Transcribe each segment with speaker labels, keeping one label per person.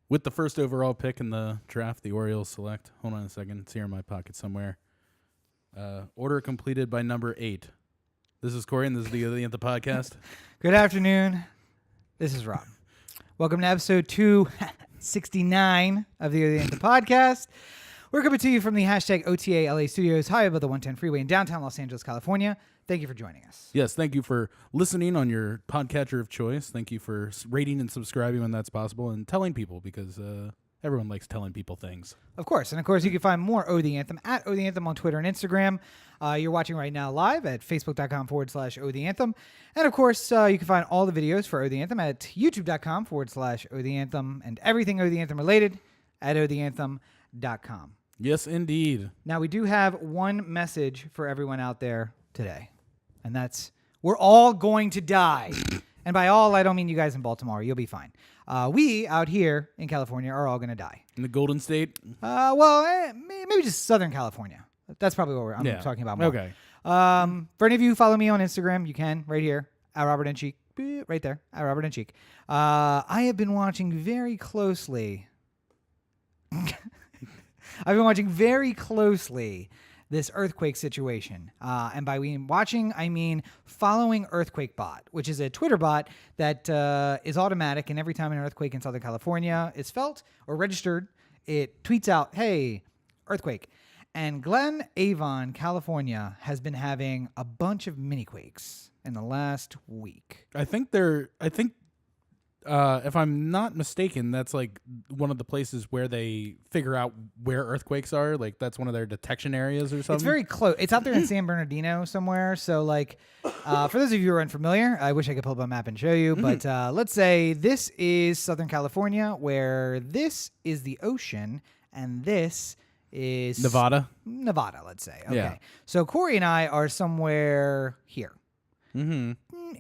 Speaker 1: With the first overall pick in the draft, the Orioles select. Hold on a second. It's here in my pocket somewhere. Order completed by number 8. This is Corey, and this is the Anthem podcast.
Speaker 2: Good afternoon. This is Rob. Welcome to episode 269 of the Anthem podcast. We're coming to you from the hashtag OTA LA studios high above the 110 freeway in downtown Los Angeles, California. Thank you for joining us.
Speaker 1: Yes, thank you for listening on your podcatcher of choice. Thank you for rating and subscribing when that's possible, and telling people, because everyone likes telling people things.
Speaker 2: Of course. And of course, you can find more O The Anthem at O The Anthem on Twitter and Instagram. You're watching right now live at facebook.com/O The Anthem. And of course, you can find all the videos for O The Anthem at youtube.com/O The Anthem, and everything O The Anthem related at otheanthem.com.
Speaker 1: Yes, indeed.
Speaker 2: Now, we do have one message for everyone out there today, and that's we're all going to die. And by all, I don't mean you guys in Baltimore. You'll be fine. We out here in California are all going to die.
Speaker 1: In the Golden State?
Speaker 2: Maybe just Southern California. That's probably what I'm talking about more.
Speaker 1: Okay.
Speaker 2: For any of you who follow me on Instagram, you can, right here, at Robert and Cheek. Right there, at Robert and Cheek. I have been watching very closely. I've been watching very closely this earthquake situation. And by watching, I mean following Earthquake Bot, which is a Twitter bot that is automatic. And every time an earthquake in Southern California is felt or registered, it tweets out, hey, earthquake. And Glen Avon, California, has been having a bunch of mini quakes in the last week.
Speaker 1: I think if I'm not mistaken, that's like one of the places where they figure out where earthquakes are. Like that's one of their detection areas or something.
Speaker 2: It's very close. It's out there in San Bernardino somewhere. So like, for those of you who are unfamiliar, I wish I could pull up a map and show you. But let's say this is Southern California, where this is the ocean, and this is
Speaker 1: Nevada,
Speaker 2: let's say. Okay.
Speaker 1: Yeah.
Speaker 2: So Corey and I are somewhere here.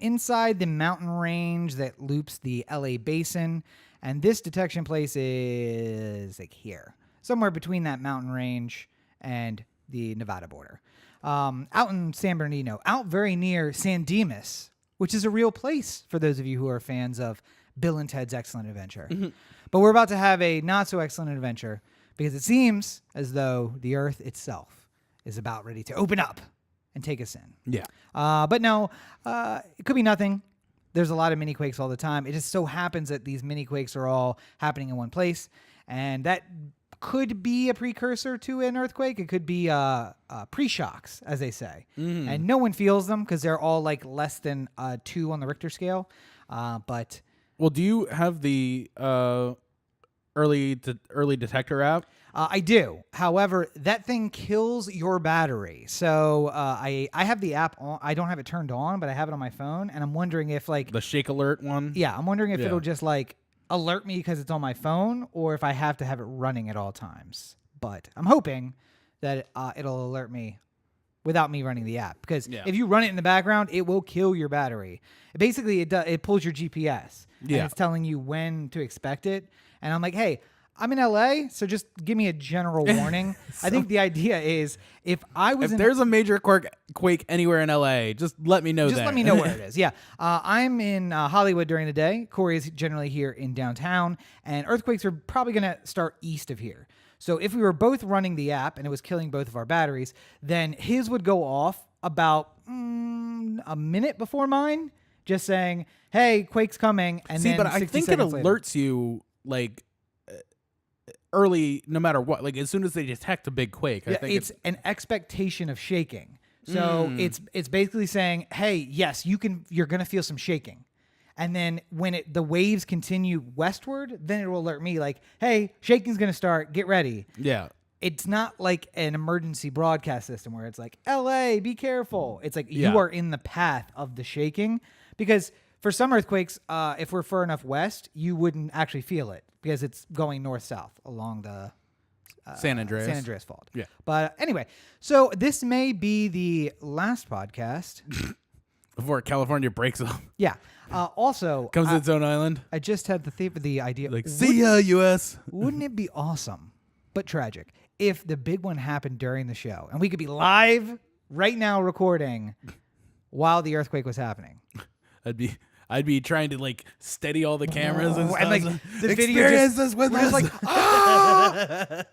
Speaker 2: Inside the mountain range that loops the LA basin, and this detection place is like here, somewhere between that mountain range and the Nevada border, out in San Bernardino, out very near San Dimas, which is a real place for those of you who are fans of Bill and Ted's Excellent Adventure. But we're about to have a not so excellent adventure, because it seems as though the earth itself is about ready to open up and take us in.
Speaker 1: Yeah.
Speaker 2: But no, it could be nothing. There's a lot of mini quakes all the time. It just so happens that these mini quakes are all happening in one place, and that could be a precursor to an earthquake. It could be pre-shocks, as they say. And no one feels them because they're all like less than 2 on the Richter scale. But
Speaker 1: well, do you have the early detector app?
Speaker 2: I do. However, that thing kills your battery. So I have the app on. I don't have it turned on, but I have it on my phone. And I'm wondering if like
Speaker 1: the shake alert one.
Speaker 2: Yeah, I'm wondering if it'll just like alert me because it's on my phone, or if I have to have it running at all times. But I'm hoping that it'll alert me without me running the app. Because if you run it in the background, it will kill your battery. Basically, it pulls your GPS. And it's telling you when to expect it. And I'm like, hey, I'm in LA, so just give me a general warning. I think the idea is if
Speaker 1: there's a major quake anywhere in LA, just let me know.
Speaker 2: Just let me know where it is. Yeah. I'm in Hollywood during the day. Corey is generally here in downtown, and earthquakes are probably going to start east of here. So if we were both running the app and it was killing both of our batteries, then his would go off about a minute before mine, just saying, hey, quake's coming. And then
Speaker 1: but I think it alerts you like early, no matter what, like as soon as they detect a big quake. I think
Speaker 2: it's an expectation of shaking. So it's basically saying, hey, yes, you're going to feel some shaking. And then when the waves continue westward, then it will alert me like, hey, shaking's going to start, get ready.
Speaker 1: Yeah.
Speaker 2: It's not like an emergency broadcast system where it's like, LA, be careful. It's like you are in the path of the shaking, because for some earthquakes, if we're far enough west, you wouldn't actually feel it because it's going north-south along the
Speaker 1: San Andreas
Speaker 2: Fault.
Speaker 1: Yeah.
Speaker 2: But anyway, so this may be the last podcast
Speaker 1: before California breaks up.
Speaker 2: Yeah. Also,
Speaker 1: comes to its own island.
Speaker 2: I just had the idea.
Speaker 1: Like, see ya, U.S.
Speaker 2: Wouldn't it be awesome, but tragic, if the big one happened during the show and we could be live right now recording while the earthquake was happening?
Speaker 1: I'd be trying to like steady all the cameras and stuff.
Speaker 2: And like the video
Speaker 1: Experience
Speaker 2: just,
Speaker 1: this with
Speaker 2: we're
Speaker 1: us.
Speaker 2: just like, ah!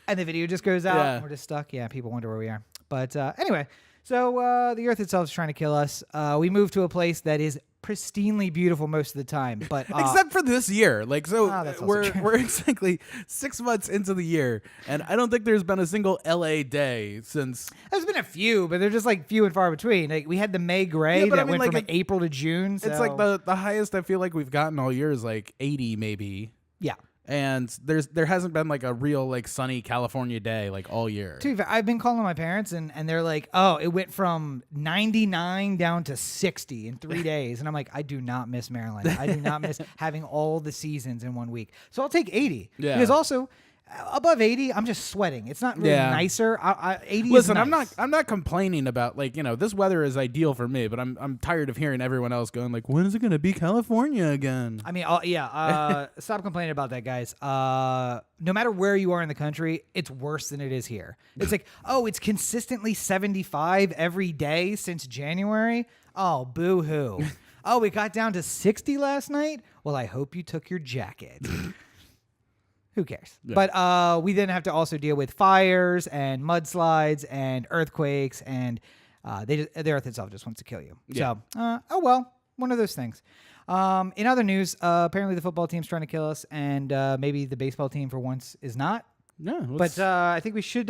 Speaker 2: And the video just goes out.
Speaker 1: Yeah.
Speaker 2: And we're just stuck. Yeah, people wonder where we are. But anyway, so the Earth itself is trying to kill us. We moved to a place that is pristinely beautiful most of the time, but
Speaker 1: except for this year, like
Speaker 2: that's also
Speaker 1: we're
Speaker 2: true.
Speaker 1: we're exactly 6 months into the year, and I don't think there's been a single LA day since.
Speaker 2: there's been a few, but they're just like few and far between. Like we had the May gray
Speaker 1: Yeah, but
Speaker 2: that
Speaker 1: I mean,
Speaker 2: went
Speaker 1: like,
Speaker 2: from April to June.
Speaker 1: It's like the highest I feel like we've gotten all year is like 80 maybe.
Speaker 2: yeah.
Speaker 1: And there hasn't been like a real like sunny California day like all year.
Speaker 2: To be fair, I've been calling my parents and they're like, oh, it went from 99 down to 60 in 3 days. And I'm like, I do not miss Maryland. I do not miss having all the seasons in 1 week. So I'll take 80.
Speaker 1: Yeah.
Speaker 2: Because also, above 80, I'm just sweating. It's not really nicer. 80
Speaker 1: Listen,
Speaker 2: is nice.
Speaker 1: I'm not complaining about like, this weather is ideal for me, but I'm tired of hearing everyone else going like, when is it going to be California again?
Speaker 2: I mean, stop complaining about that, guys. No matter where you are in the country, it's worse than it is here. It's like, oh, it's consistently 75 every day since January. Oh, boo-hoo. Oh, we got down to 60 last night? Well, I hope you took your jacket. Who cares?
Speaker 1: Yeah.
Speaker 2: But we then have to also deal with fires and mudslides and earthquakes, and the Earth itself just wants to kill you.
Speaker 1: Yeah.
Speaker 2: So, oh well, one of those things. In other news, apparently the football team's trying to kill us, and maybe the baseball team for once is not.
Speaker 1: Yeah,
Speaker 2: But I think we should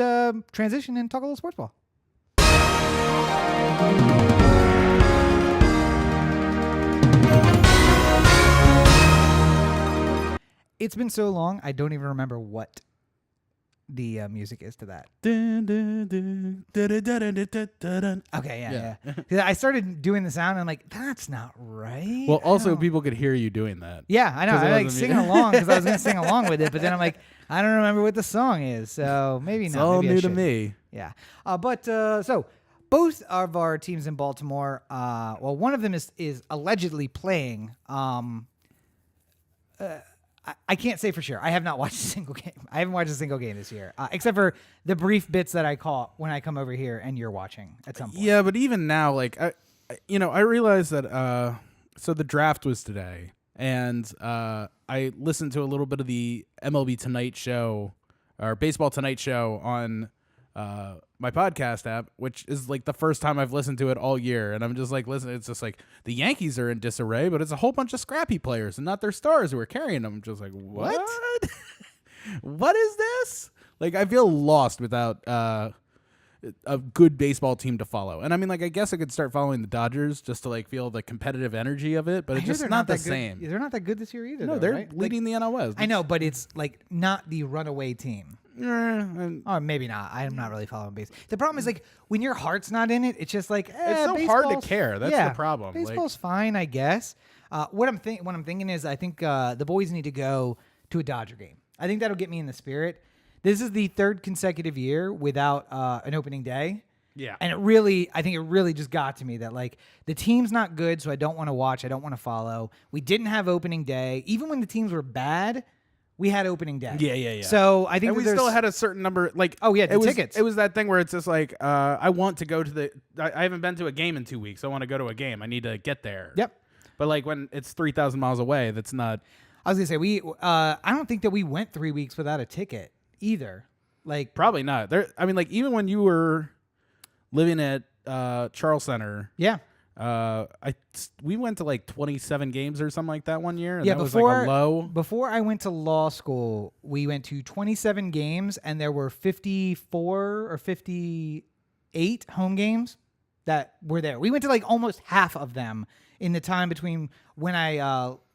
Speaker 2: transition and talk a little sports ball. It's been so long, I don't even remember what the music is to that. Okay, yeah. 'Cause I started doing the sound, and I'm like, that's not right.
Speaker 1: Well, also
Speaker 2: Oh.
Speaker 1: people could hear you doing that.
Speaker 2: Yeah, I know.
Speaker 1: 'Cause it
Speaker 2: I like
Speaker 1: wasn't
Speaker 2: singing
Speaker 1: me.
Speaker 2: along because I was going to sing along with it, but then I'm like, I don't remember what the song is, so maybe
Speaker 1: It's
Speaker 2: not.
Speaker 1: all
Speaker 2: Maybe I
Speaker 1: new to
Speaker 2: should.
Speaker 1: me.
Speaker 2: Yeah. So both of our teams in Baltimore, well, one of them is allegedly playing. I can't say for sure. I have not watched a single game. I haven't watched a single game this year, except for the brief bits that I caught when I come over here and you're watching at some point.
Speaker 1: Yeah, but even now, like I realized that. So the draft was today, and I listened to a little bit of the MLB Tonight Show or Baseball Tonight Show on my podcast app, which is like the first time I've listened to it all year. And I'm just like, listen, it's just like the Yankees are in disarray, but it's a whole bunch of scrappy players and not their stars who are carrying them. I'm just like, what? What is this? Like, I feel lost without a good baseball team to follow. And I mean, like, I guess I could start following the Dodgers just to like feel the competitive energy of it, but it's just not the same.
Speaker 2: They're not that good this year either.
Speaker 1: No,
Speaker 2: though,
Speaker 1: they're
Speaker 2: right?
Speaker 1: leading the NL West.
Speaker 2: I know, but it's like not the runaway team.
Speaker 1: And
Speaker 2: Or maybe not. I'm not really following base. The problem is like when your heart's not in it, it's just like
Speaker 1: It's so hard to
Speaker 2: baseball's-
Speaker 1: care. That's
Speaker 2: yeah,
Speaker 1: the problem. Like-
Speaker 2: Baseball's fine, I guess. What I'm thinking is I think the boys need to go to a Dodger game. I think that'll get me in the spirit. This is the third consecutive year without an opening day.
Speaker 1: yeah.
Speaker 2: And I think it really just got to me that like the team's not good, so I don't want to watch. I don't want to follow. We didn't have opening day. Even when the teams were bad, we had opening day.
Speaker 1: Yeah.
Speaker 2: So I think
Speaker 1: And we
Speaker 2: that
Speaker 1: still
Speaker 2: there's-
Speaker 1: had a certain number. Like,
Speaker 2: Oh, yeah, the
Speaker 1: it was,
Speaker 2: tickets.
Speaker 1: It was that thing where it's just like, I want to go to I haven't been to a game in 2 weeks. I want to go to a game. I need to get there.
Speaker 2: Yep.
Speaker 1: But like when it's 3,000 miles away, that's not.
Speaker 2: I was gonna say I don't think that we went 3 weeks without a ticket either. Like
Speaker 1: Probably not. I mean, like even when you were living at Charles Center,
Speaker 2: yeah,
Speaker 1: we went to like 27 games or something like that one year. And
Speaker 2: yeah.
Speaker 1: that was like a low.
Speaker 2: Before I went to law school, we went to 27 games, and there were 54 or 58 home games that were there. We went to like almost half of them in the time between when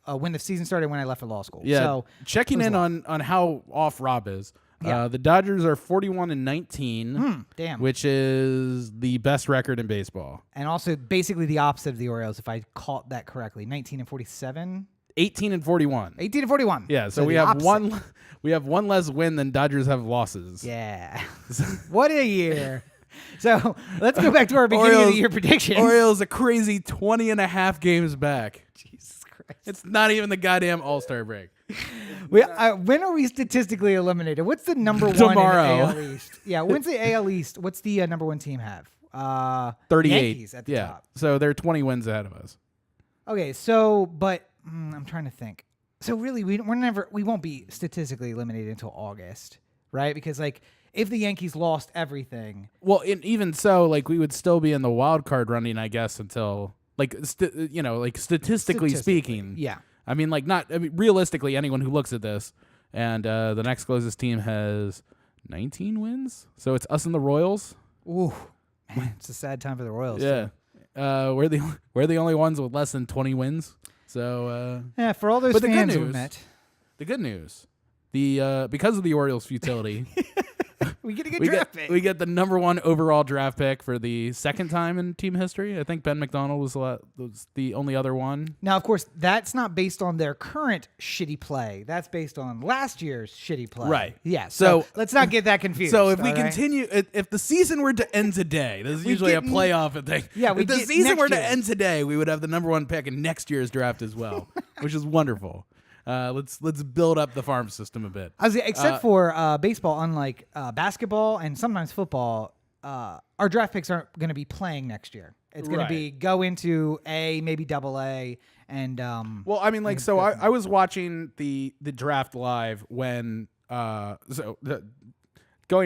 Speaker 2: when the season started and when I left for law school.
Speaker 1: Yeah.
Speaker 2: So
Speaker 1: Checking
Speaker 2: it was
Speaker 1: in
Speaker 2: a
Speaker 1: on how off Rob is.
Speaker 2: Yeah.
Speaker 1: The Dodgers are 41-19,
Speaker 2: damn.
Speaker 1: which is the best record in baseball.
Speaker 2: And also basically the opposite of the Orioles, if I caught that correctly. 19-47.
Speaker 1: 18-41.
Speaker 2: 18-41.
Speaker 1: Yeah, so
Speaker 2: the
Speaker 1: we have
Speaker 2: opposite.
Speaker 1: we have one less win than Dodgers have losses.
Speaker 2: Yeah. What a year. So let's go back to our beginning of
Speaker 1: Orioles-
Speaker 2: the year predictions.
Speaker 1: Orioles a crazy 20.5 games back.
Speaker 2: Jesus Christ.
Speaker 1: It's not even the goddamn All-Star break.
Speaker 2: When are we statistically eliminated? What's the number one
Speaker 1: Tomorrow.
Speaker 2: in the AL East? Yeah, when's the AL East? What's the number one team have?
Speaker 1: 38.
Speaker 2: Yankees at the
Speaker 1: yeah.
Speaker 2: top.
Speaker 1: So they're 20 wins ahead of us.
Speaker 2: Okay, so but I'm trying to think. So really, we won't be statistically eliminated until August, right? Because like if the Yankees lost everything,
Speaker 1: Well, even so, like we would still be in the wild card running, I guess, until like like statistically speaking.
Speaker 2: yeah.
Speaker 1: I mean, realistically, anyone who looks at this, and the next closest team has 19 wins, so it's us and the Royals.
Speaker 2: Ooh, man, it's a sad time for the Royals.
Speaker 1: Yeah, we're the only ones with less than 20 wins. So
Speaker 2: yeah, for all those
Speaker 1: but
Speaker 2: fans we met,
Speaker 1: the good news, because of the Orioles' futility.
Speaker 2: we get a good draft pick.
Speaker 1: We get the number 1 overall draft pick for the second time in team history. I think Ben McDonald was the only other one.
Speaker 2: Now, of course, that's not based on their current shitty play. That's based on last year's shitty play.
Speaker 1: Right.
Speaker 2: Yeah. So let's not get that confused.
Speaker 1: So if we
Speaker 2: all right?
Speaker 1: continue, if the season were to end today, this is usually a playoff thing.
Speaker 2: Yeah.
Speaker 1: If the season
Speaker 2: next
Speaker 1: were to
Speaker 2: year.
Speaker 1: end today, we would have the number 1 pick in next year's draft as well, which is wonderful. Let's build up the farm system a bit.
Speaker 2: Except for baseball, unlike basketball and sometimes football, our draft picks aren't going to be playing next year. It's going to be go into A, maybe double A, and
Speaker 1: well, I mean, like, so I was watching the draft live when going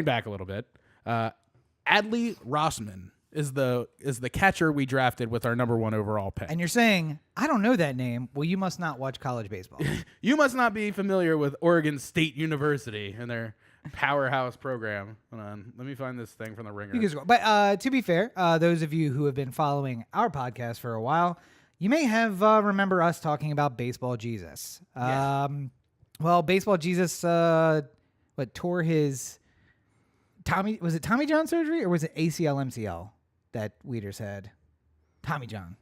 Speaker 1: back a little bit, Adley Rossman is the catcher we drafted with our number 1 overall pick.
Speaker 2: And you're saying, I don't know that name. Well, you must not watch college baseball.
Speaker 1: You must not be familiar with Oregon State University and their powerhouse program. Hold on. Let me find this thing from the Ringer.
Speaker 2: You can scroll. But to be fair, those of you who have been following our podcast for a while, you may have remember us talking about Baseball Jesus. Well, Baseball Jesus tore his Tommy John surgery, or was it ACL MCL that Wieters had? Tommy John.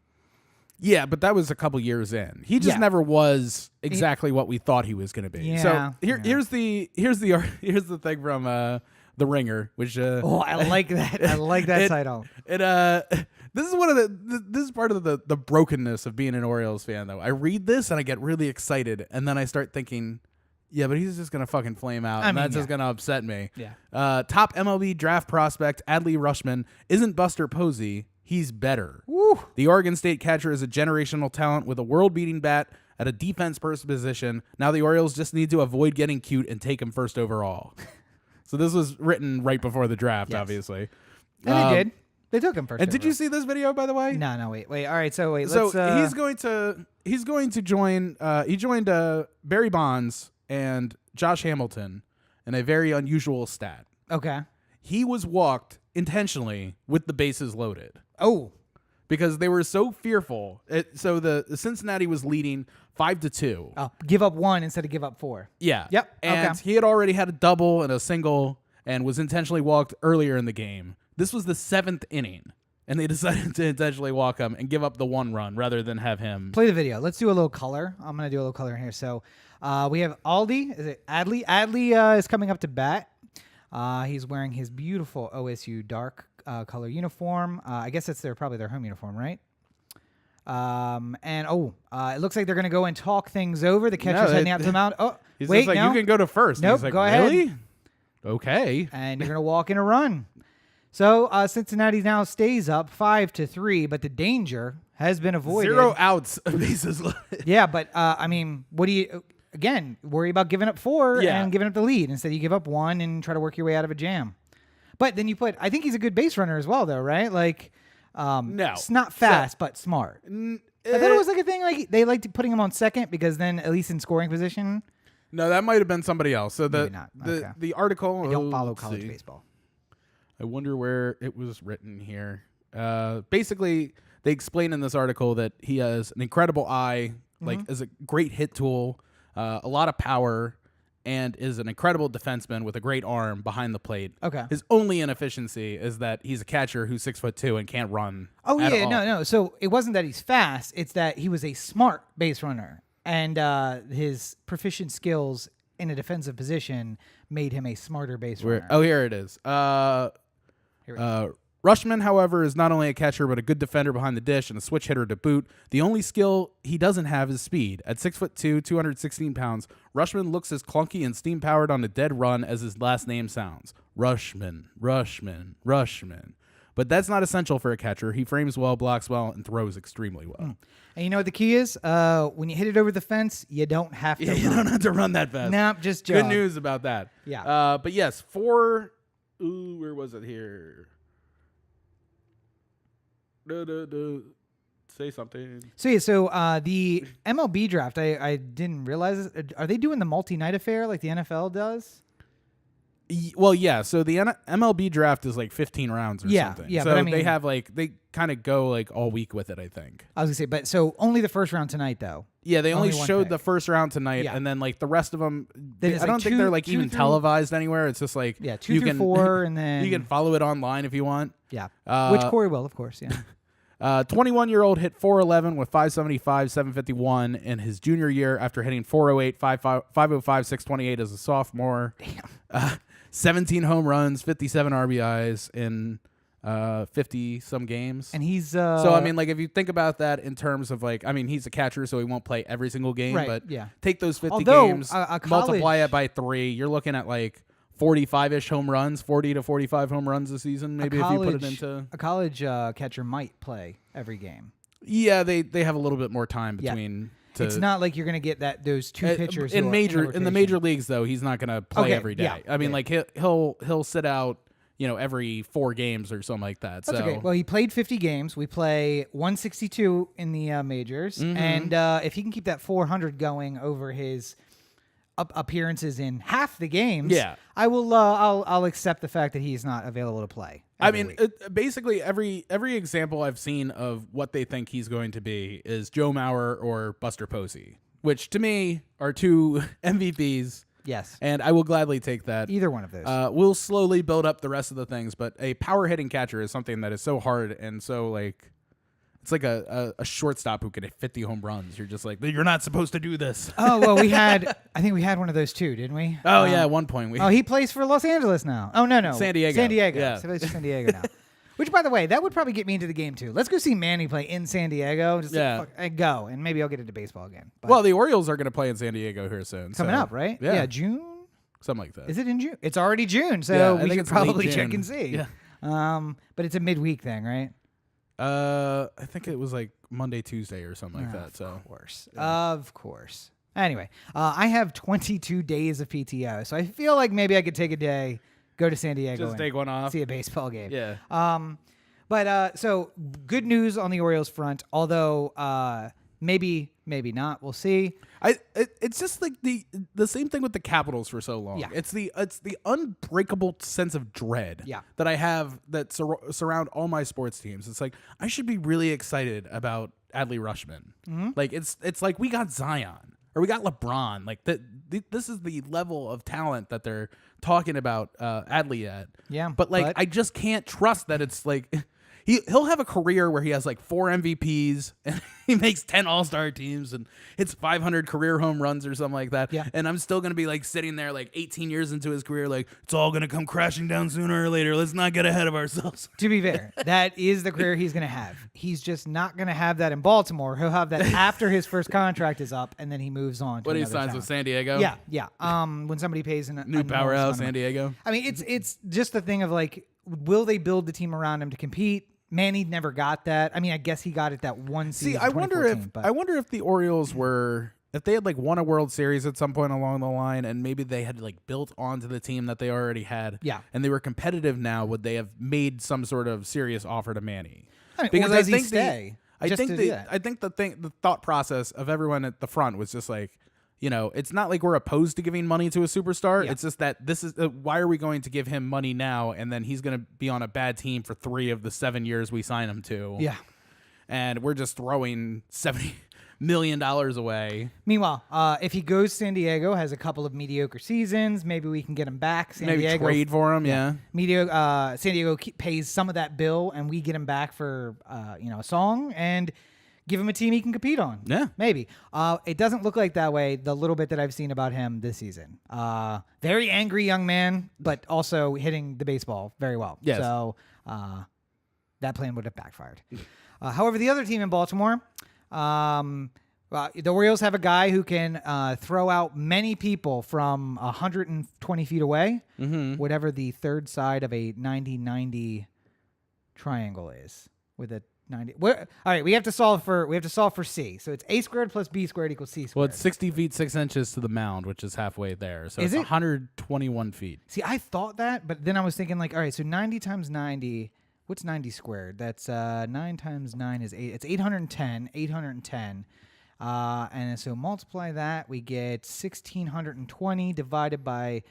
Speaker 1: Yeah, but that was a couple years in. He just never was exactly what we thought he was going to be.
Speaker 2: Yeah,
Speaker 1: so here's the thing from the Ringer, which
Speaker 2: I like that. I like that title.
Speaker 1: This is part of the brokenness of being an Orioles fan, though. I read this and I get really excited, and then I start thinking, yeah, but he's just gonna fucking flame out, and that's just gonna upset me.
Speaker 2: Yeah.
Speaker 1: Top MLB draft prospect Adley Rutschman isn't Buster Posey. He's better.
Speaker 2: Woo.
Speaker 1: The Oregon State catcher is a generational talent with a world-beating bat at a defense-first position. Now the Orioles just need to avoid getting cute and take him first overall. So this was written right before the draft, obviously.
Speaker 2: And they did. They took him first.
Speaker 1: And did you see this video, by the way?
Speaker 2: No, wait. All right, so wait.
Speaker 1: So
Speaker 2: let's,
Speaker 1: he's going to join. He joined Barry Bonds and Josh Hamilton in a very unusual stat.
Speaker 2: Okay.
Speaker 1: He was walked intentionally with the bases loaded.
Speaker 2: Oh.
Speaker 1: Because they were so fearful. So the Cincinnati was leading 5-2.
Speaker 2: Oh, give up 1 instead of give up 4.
Speaker 1: Yeah.
Speaker 2: Yep.
Speaker 1: And he had already had a double and a single and was intentionally walked earlier in the game. This was the 7th inning. And they decided to intentionally walk him and give up the 1 run rather than have him.
Speaker 2: Play the video. Let's do a little color. I'm going to do a little color here. So we have Aldi. Is it Adley? Adley is coming up to bat. He's wearing his beautiful OSU dark color uniform. I guess it's probably their home uniform, right? It looks like they're going to go and talk things over. The catcher's heading out to the mound. Oh,
Speaker 1: he's
Speaker 2: wait,
Speaker 1: just like,
Speaker 2: no.
Speaker 1: you can go to first.
Speaker 2: Nope,
Speaker 1: He's like,
Speaker 2: go ahead.
Speaker 1: Really? Okay.
Speaker 2: And you're going to walk in a run. So Cincinnati now stays up 5-3, but the danger has been avoided.
Speaker 1: 0 outs, bases loaded.
Speaker 2: Yeah, but I mean, what do you again worry about giving up 4 and giving up the lead? Instead, you give up 1 and try to work your way out of a jam. But then I think he's a good base runner as well, though, right? Like,
Speaker 1: no,
Speaker 2: it's not fast, but smart. I thought it was like a thing like they liked putting him on second because then at least in scoring position.
Speaker 1: No, that might have been somebody else. So
Speaker 2: Maybe not. Okay.
Speaker 1: the article.
Speaker 2: I don't follow college baseball.
Speaker 1: I wonder where it was written here. Basically, they explain in this article that he has an incredible eye, like is a great hit tool, a lot of power, and is an incredible defenseman with a great arm behind the plate.
Speaker 2: Okay.
Speaker 1: His only inefficiency is that he's a catcher who's 6'2" and can't run.
Speaker 2: Oh
Speaker 1: at
Speaker 2: yeah,
Speaker 1: all.
Speaker 2: no. So it wasn't that he's fast; it's that he was a smart base runner, and his proficient skills in a defensive position made him a smarter base runner.
Speaker 1: Oh, here it is. Rutschman, however, is not only a catcher but a good defender behind the dish and a switch hitter to boot. The only skill he doesn't have is speed. At 6'2", 216 pounds, Rutschman looks as clunky and steam-powered on a dead run as his last name sounds. Rutschman. but that's not essential for a catcher. He frames well, blocks well, and throws extremely well.
Speaker 2: And you know what the key is? When you hit it over the fence, you don't have to run.
Speaker 1: You don't have to run that fast.
Speaker 2: Nope, just jog.
Speaker 1: Good news about that.
Speaker 2: Yeah.
Speaker 1: But yes, where was it here? Say something.
Speaker 2: So the MLB draft, I didn't realize this. Are they doing the multi-night affair like the NFL does?
Speaker 1: Well, yeah. So the MLB draft is like 15 rounds or something.
Speaker 2: Yeah,
Speaker 1: so
Speaker 2: but I mean,
Speaker 1: they have they kind of go like all week with it, I think.
Speaker 2: I was gonna say, but so only the first round tonight, though.
Speaker 1: Yeah, they only
Speaker 2: one
Speaker 1: showed
Speaker 2: pick.
Speaker 1: the first round tonight,
Speaker 2: Yeah.
Speaker 1: and then like the rest of them,
Speaker 2: Then it's
Speaker 1: I don't
Speaker 2: like
Speaker 1: think
Speaker 2: two-
Speaker 1: they're like
Speaker 2: two
Speaker 1: even
Speaker 2: through-
Speaker 1: televised anywhere. It's just like
Speaker 2: 2
Speaker 1: you
Speaker 2: through
Speaker 1: can
Speaker 2: 4, and then
Speaker 1: you can follow it online if you want.
Speaker 2: Yeah,
Speaker 1: Uh,
Speaker 2: which Corey will, of course. Yeah.
Speaker 1: 21-year-old hit 411 with 575, 751 in his junior year after hitting 408, 505, 628 as a sophomore.
Speaker 2: Damn.
Speaker 1: 17 home runs, 57 RBIs in 50 some games.
Speaker 2: And he's
Speaker 1: so I mean, like if you think about that in terms of like, I mean, he's a catcher, so he won't play every single game.
Speaker 2: Right,
Speaker 1: But
Speaker 2: yeah.
Speaker 1: take those 50
Speaker 2: Although,
Speaker 1: games,
Speaker 2: a
Speaker 1: multiply
Speaker 2: college-
Speaker 1: it by 3. You're looking at like 45-ish home runs, 40 to 45 home runs a season. Maybe if you put it into
Speaker 2: a college catcher might play every game.
Speaker 1: yeah, they have a little bit more time
Speaker 2: Yeah.
Speaker 1: between.
Speaker 2: It's not like you're going to get those two pitchers
Speaker 1: in
Speaker 2: who are
Speaker 1: the
Speaker 2: rotation.
Speaker 1: major leagues though. He's not going to play
Speaker 2: Okay,
Speaker 1: every day.
Speaker 2: yeah,
Speaker 1: I mean,
Speaker 2: yeah.
Speaker 1: like he'll sit out, every 4 games or something like that.
Speaker 2: That's
Speaker 1: so
Speaker 2: okay. Well, he played 50 games. We play 162 in the majors,
Speaker 1: Mm-hmm.
Speaker 2: and if he can keep that 400 going over his appearances in half the games,
Speaker 1: Yeah.
Speaker 2: I will. I'll accept the fact that he's not available to play.
Speaker 1: I
Speaker 2: every
Speaker 1: mean,
Speaker 2: week.
Speaker 1: basically every example I've seen of what they think he's going to be is Joe Mauer or Buster Posey, which to me are 2 MVPs.
Speaker 2: Yes,
Speaker 1: And I will gladly take that.
Speaker 2: either one of those.
Speaker 1: We'll slowly build up the rest of the things, but a power hitting catcher is something that is so hard and so like it's like a shortstop who can hit 50 home runs. You're just like, you're not supposed to do this.
Speaker 2: Oh well, I think we had one of those too, didn't we?
Speaker 1: Oh yeah, at one point we.
Speaker 2: Oh, he plays for Los Angeles now. Oh no,
Speaker 1: San Diego.
Speaker 2: San Diego.
Speaker 1: Yeah.
Speaker 2: So he plays for San Diego now. Which, by the way, that would probably get me into the game too. Let's go see Manny play in San Diego. Just
Speaker 1: Yeah.
Speaker 2: go, and maybe I'll get into baseball again. But
Speaker 1: Well, the Orioles are going to play in San Diego here soon.
Speaker 2: coming
Speaker 1: so,
Speaker 2: up, right?
Speaker 1: Yeah.
Speaker 2: June.
Speaker 1: Something like that.
Speaker 2: Is it in June? It's already June, so
Speaker 1: Yeah, I
Speaker 2: we
Speaker 1: think
Speaker 2: should
Speaker 1: it's late
Speaker 2: probably check
Speaker 1: June.
Speaker 2: and see.
Speaker 1: Yeah.
Speaker 2: But it's a midweek thing, right?
Speaker 1: I think it was like Monday, Tuesday, or something like that. So
Speaker 2: Of course. Of course. Anyway, I have 22 days of PTO, so I feel like maybe I could take a day, go to San Diego,
Speaker 1: just
Speaker 2: and
Speaker 1: take one off.
Speaker 2: see a baseball game.
Speaker 1: Yeah.
Speaker 2: But so good news on the Orioles front, although maybe not. We'll see.
Speaker 1: It's just like the same thing with the Capitals for so long.
Speaker 2: Yeah.
Speaker 1: It's the unbreakable sense of dread
Speaker 2: Yeah.
Speaker 1: that I have that surround all my sports teams. It's like I should be really excited about Adley Rutschman.
Speaker 2: Mm-hmm.
Speaker 1: Like it's like we got Zion or we got LeBron. Like this is the level of talent that they're talking about Adley at.
Speaker 2: Yeah,
Speaker 1: But like
Speaker 2: but-
Speaker 1: I just can't trust that it's like he'll have a career where he has like 4 MVPs and he makes 10 All-Star teams and hits 500 career home runs or something like that.
Speaker 2: Yeah.
Speaker 1: And I'm still going to be like sitting there like 18 years into his career like it's all going to come crashing down sooner or later. Let's not get ahead of ourselves.
Speaker 2: To be fair, that is the career he's going to have. He's just not going to have that in Baltimore. He'll have that after his first contract is up, and then he moves on to
Speaker 1: When he
Speaker 2: another
Speaker 1: signs
Speaker 2: town.
Speaker 1: with San Diego.
Speaker 2: Yeah. When somebody pays an
Speaker 1: New
Speaker 2: enormous
Speaker 1: powerhouse,
Speaker 2: amount of
Speaker 1: San
Speaker 2: money.
Speaker 1: Diego.
Speaker 2: I mean, it's just the thing of like, will they build the team around him to compete? Manny never got that. I mean, I guess he got it that one season.
Speaker 1: See, I wonder if
Speaker 2: 2014, but
Speaker 1: the Orioles were if they had like won a World Series at some point along the line and maybe they had like built onto the team that they already had.
Speaker 2: Yeah.
Speaker 1: And they were competitive now, would they have made some sort of serious offer to Manny?
Speaker 2: I mean, or does he stay?
Speaker 1: I
Speaker 2: just
Speaker 1: think
Speaker 2: to do that?
Speaker 1: the thought process of everyone at the front was just like, it's not like we're opposed to giving money to a superstar.
Speaker 2: Yeah.
Speaker 1: It's just that this is why are we going to give him money now and then he's going to be on a bad team for 3 of the 7 years we sign him to.
Speaker 2: Yeah.
Speaker 1: And we're just throwing $70 million away.
Speaker 2: Meanwhile, if he goes San Diego, has a couple of mediocre seasons, maybe we can get him back. San
Speaker 1: Maybe
Speaker 2: Diego
Speaker 1: trade for him. Yeah.
Speaker 2: San Diego pays some of that bill, and we get him back for a song and give him a team he can compete on.
Speaker 1: Yeah.
Speaker 2: Maybe. It doesn't look like that way. The little bit that I've seen about him this season, very angry young man, but also hitting the baseball very well.
Speaker 1: Yes.
Speaker 2: So that plan would have backfired. However, the other team in Baltimore. The Orioles have a guy who can throw out many people from 120 feet away, whatever the third side of a 90-90 triangle is with a 90. All right, we have to solve for C. So it's A squared plus B squared equals C squared.
Speaker 1: Well, it's 60 feet 6 inches to the mound, which is halfway there. So
Speaker 2: Is
Speaker 1: it's
Speaker 2: it?
Speaker 1: 121 feet.
Speaker 2: See, I thought that, but then I was thinking like, all right, so 90 times 90, what's 90 squared? That's 9 times 9 is 8. It's 810. 810. And so multiply that, we get 1620 divided by,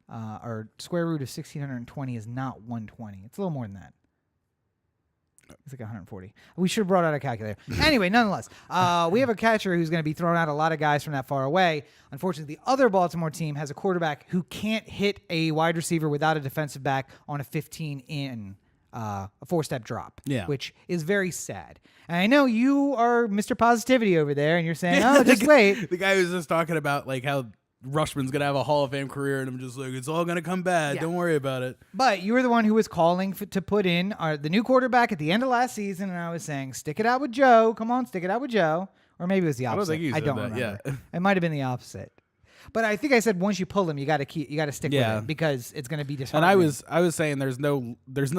Speaker 2: or square root of 1620 is not 120. It's a little more than that. It's like 140. We should have brought out a calculator. Anyway, nonetheless, we have a catcher who's going to be throwing out a lot of guys from that far away. Unfortunately, the other Baltimore team has a quarterback who can't hit a wide receiver without a defensive back on a 15-in, a 4-step drop, which is very sad. And I know you are Mr. Positivity over there, and you're saying, oh, just wait.
Speaker 1: The guy who's just talking about like how Rushman's going to have a Hall of Fame career, and I'm just like, it's all going to come bad. Don't worry about it.
Speaker 2: But you were the one who was calling to put in the new quarterback at the end of last season, and I was saying, stick it out with Joe. Come on, stick it out with Joe. Or maybe it was the opposite.
Speaker 1: I don't think you said that.
Speaker 2: Remember.
Speaker 1: Yeah.
Speaker 2: It might have been the opposite. But I think I said once you pull him, you got to stick with it because it's going to be disheartening.
Speaker 1: And I was saying there's no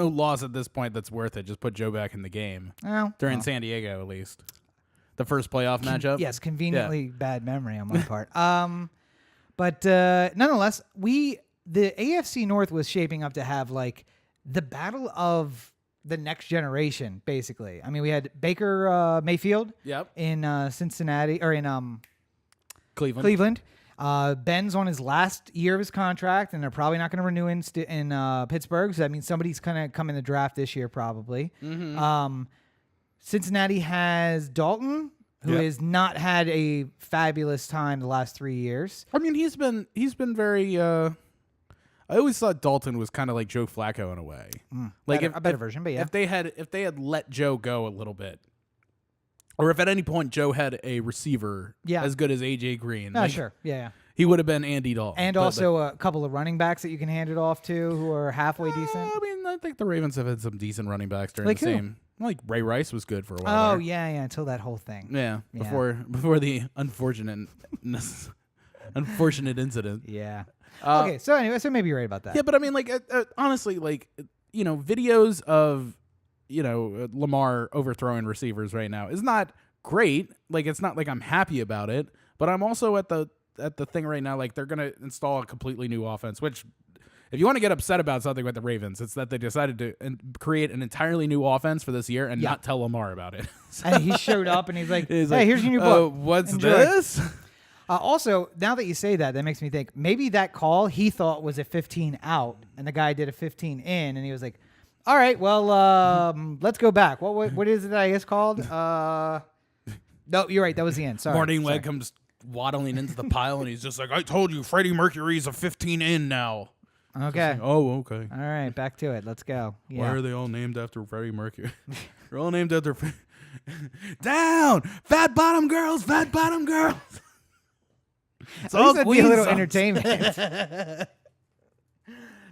Speaker 1: loss at this point that's worth it. Just put Joe back in the game during San Diego at least. The first playoff matchup.
Speaker 2: Yes, conveniently bad memory on my part. But nonetheless, the AFC North was shaping up to have like the battle of the next generation, basically. I mean, we had Baker Mayfield in Cincinnati or in Cleveland. Ben's on his last year of his contract, and they're probably not going to renew in Pittsburgh. So that means somebody's going to come in the draft this year, probably. Mm-hmm. Cincinnati has Dalton, who has not had a fabulous time the last 3 years.
Speaker 1: I mean, he's been very. I always thought Dalton was kind of like Joe Flacco in a way, like
Speaker 2: a better version. But yeah,
Speaker 1: if they had let Joe go a little bit, or if at any point Joe had a receiver as good as AJ Green,
Speaker 2: sure, yeah.
Speaker 1: He would have been Andy Dalton.
Speaker 2: And also a couple of running backs that you can hand it off to who are halfway decent.
Speaker 1: I mean, I think the Ravens have had some decent running backs during the same. Like Ray Rice was good for a while.
Speaker 2: Oh, yeah, until that whole thing.
Speaker 1: Yeah, before the unfortunate incident.
Speaker 2: Yeah. Okay, so anyway, so maybe you're right about that.
Speaker 1: Yeah, but I mean, like, honestly, like, videos of, Lamar overthrowing receivers right now is not great. Like, it's not like I'm happy about it, but I'm also at the thing right now, like, they're going to install a completely new offense, which, if you want to get upset about something with the Ravens, it's that they decided to create an entirely new offense for this year and not tell Lamar about it.
Speaker 2: And he showed up and he's like, hey, here's your new book.
Speaker 1: What's
Speaker 2: Enjoy.
Speaker 1: This?
Speaker 2: Also, now that you say that, that makes me think maybe that call he thought was a 15 out and the guy did a 15 in and he was like, all right, well, let's go back. What is it I guess called? No, you're right. That was the end. Sorry.
Speaker 1: Morning Leg comes waddling into the pile and he's just like, I told you Freddie Mercury's a 15 in now.
Speaker 2: Okay.
Speaker 1: Like, oh, okay.
Speaker 2: All right, back to it. Let's go. Yeah.
Speaker 1: Why are they all named after Freddie Mercury? They're all named after down, fat bottom girls, fat bottom girls. It's all
Speaker 2: Queen
Speaker 1: Queen
Speaker 2: a little
Speaker 1: songs.
Speaker 2: entertainment.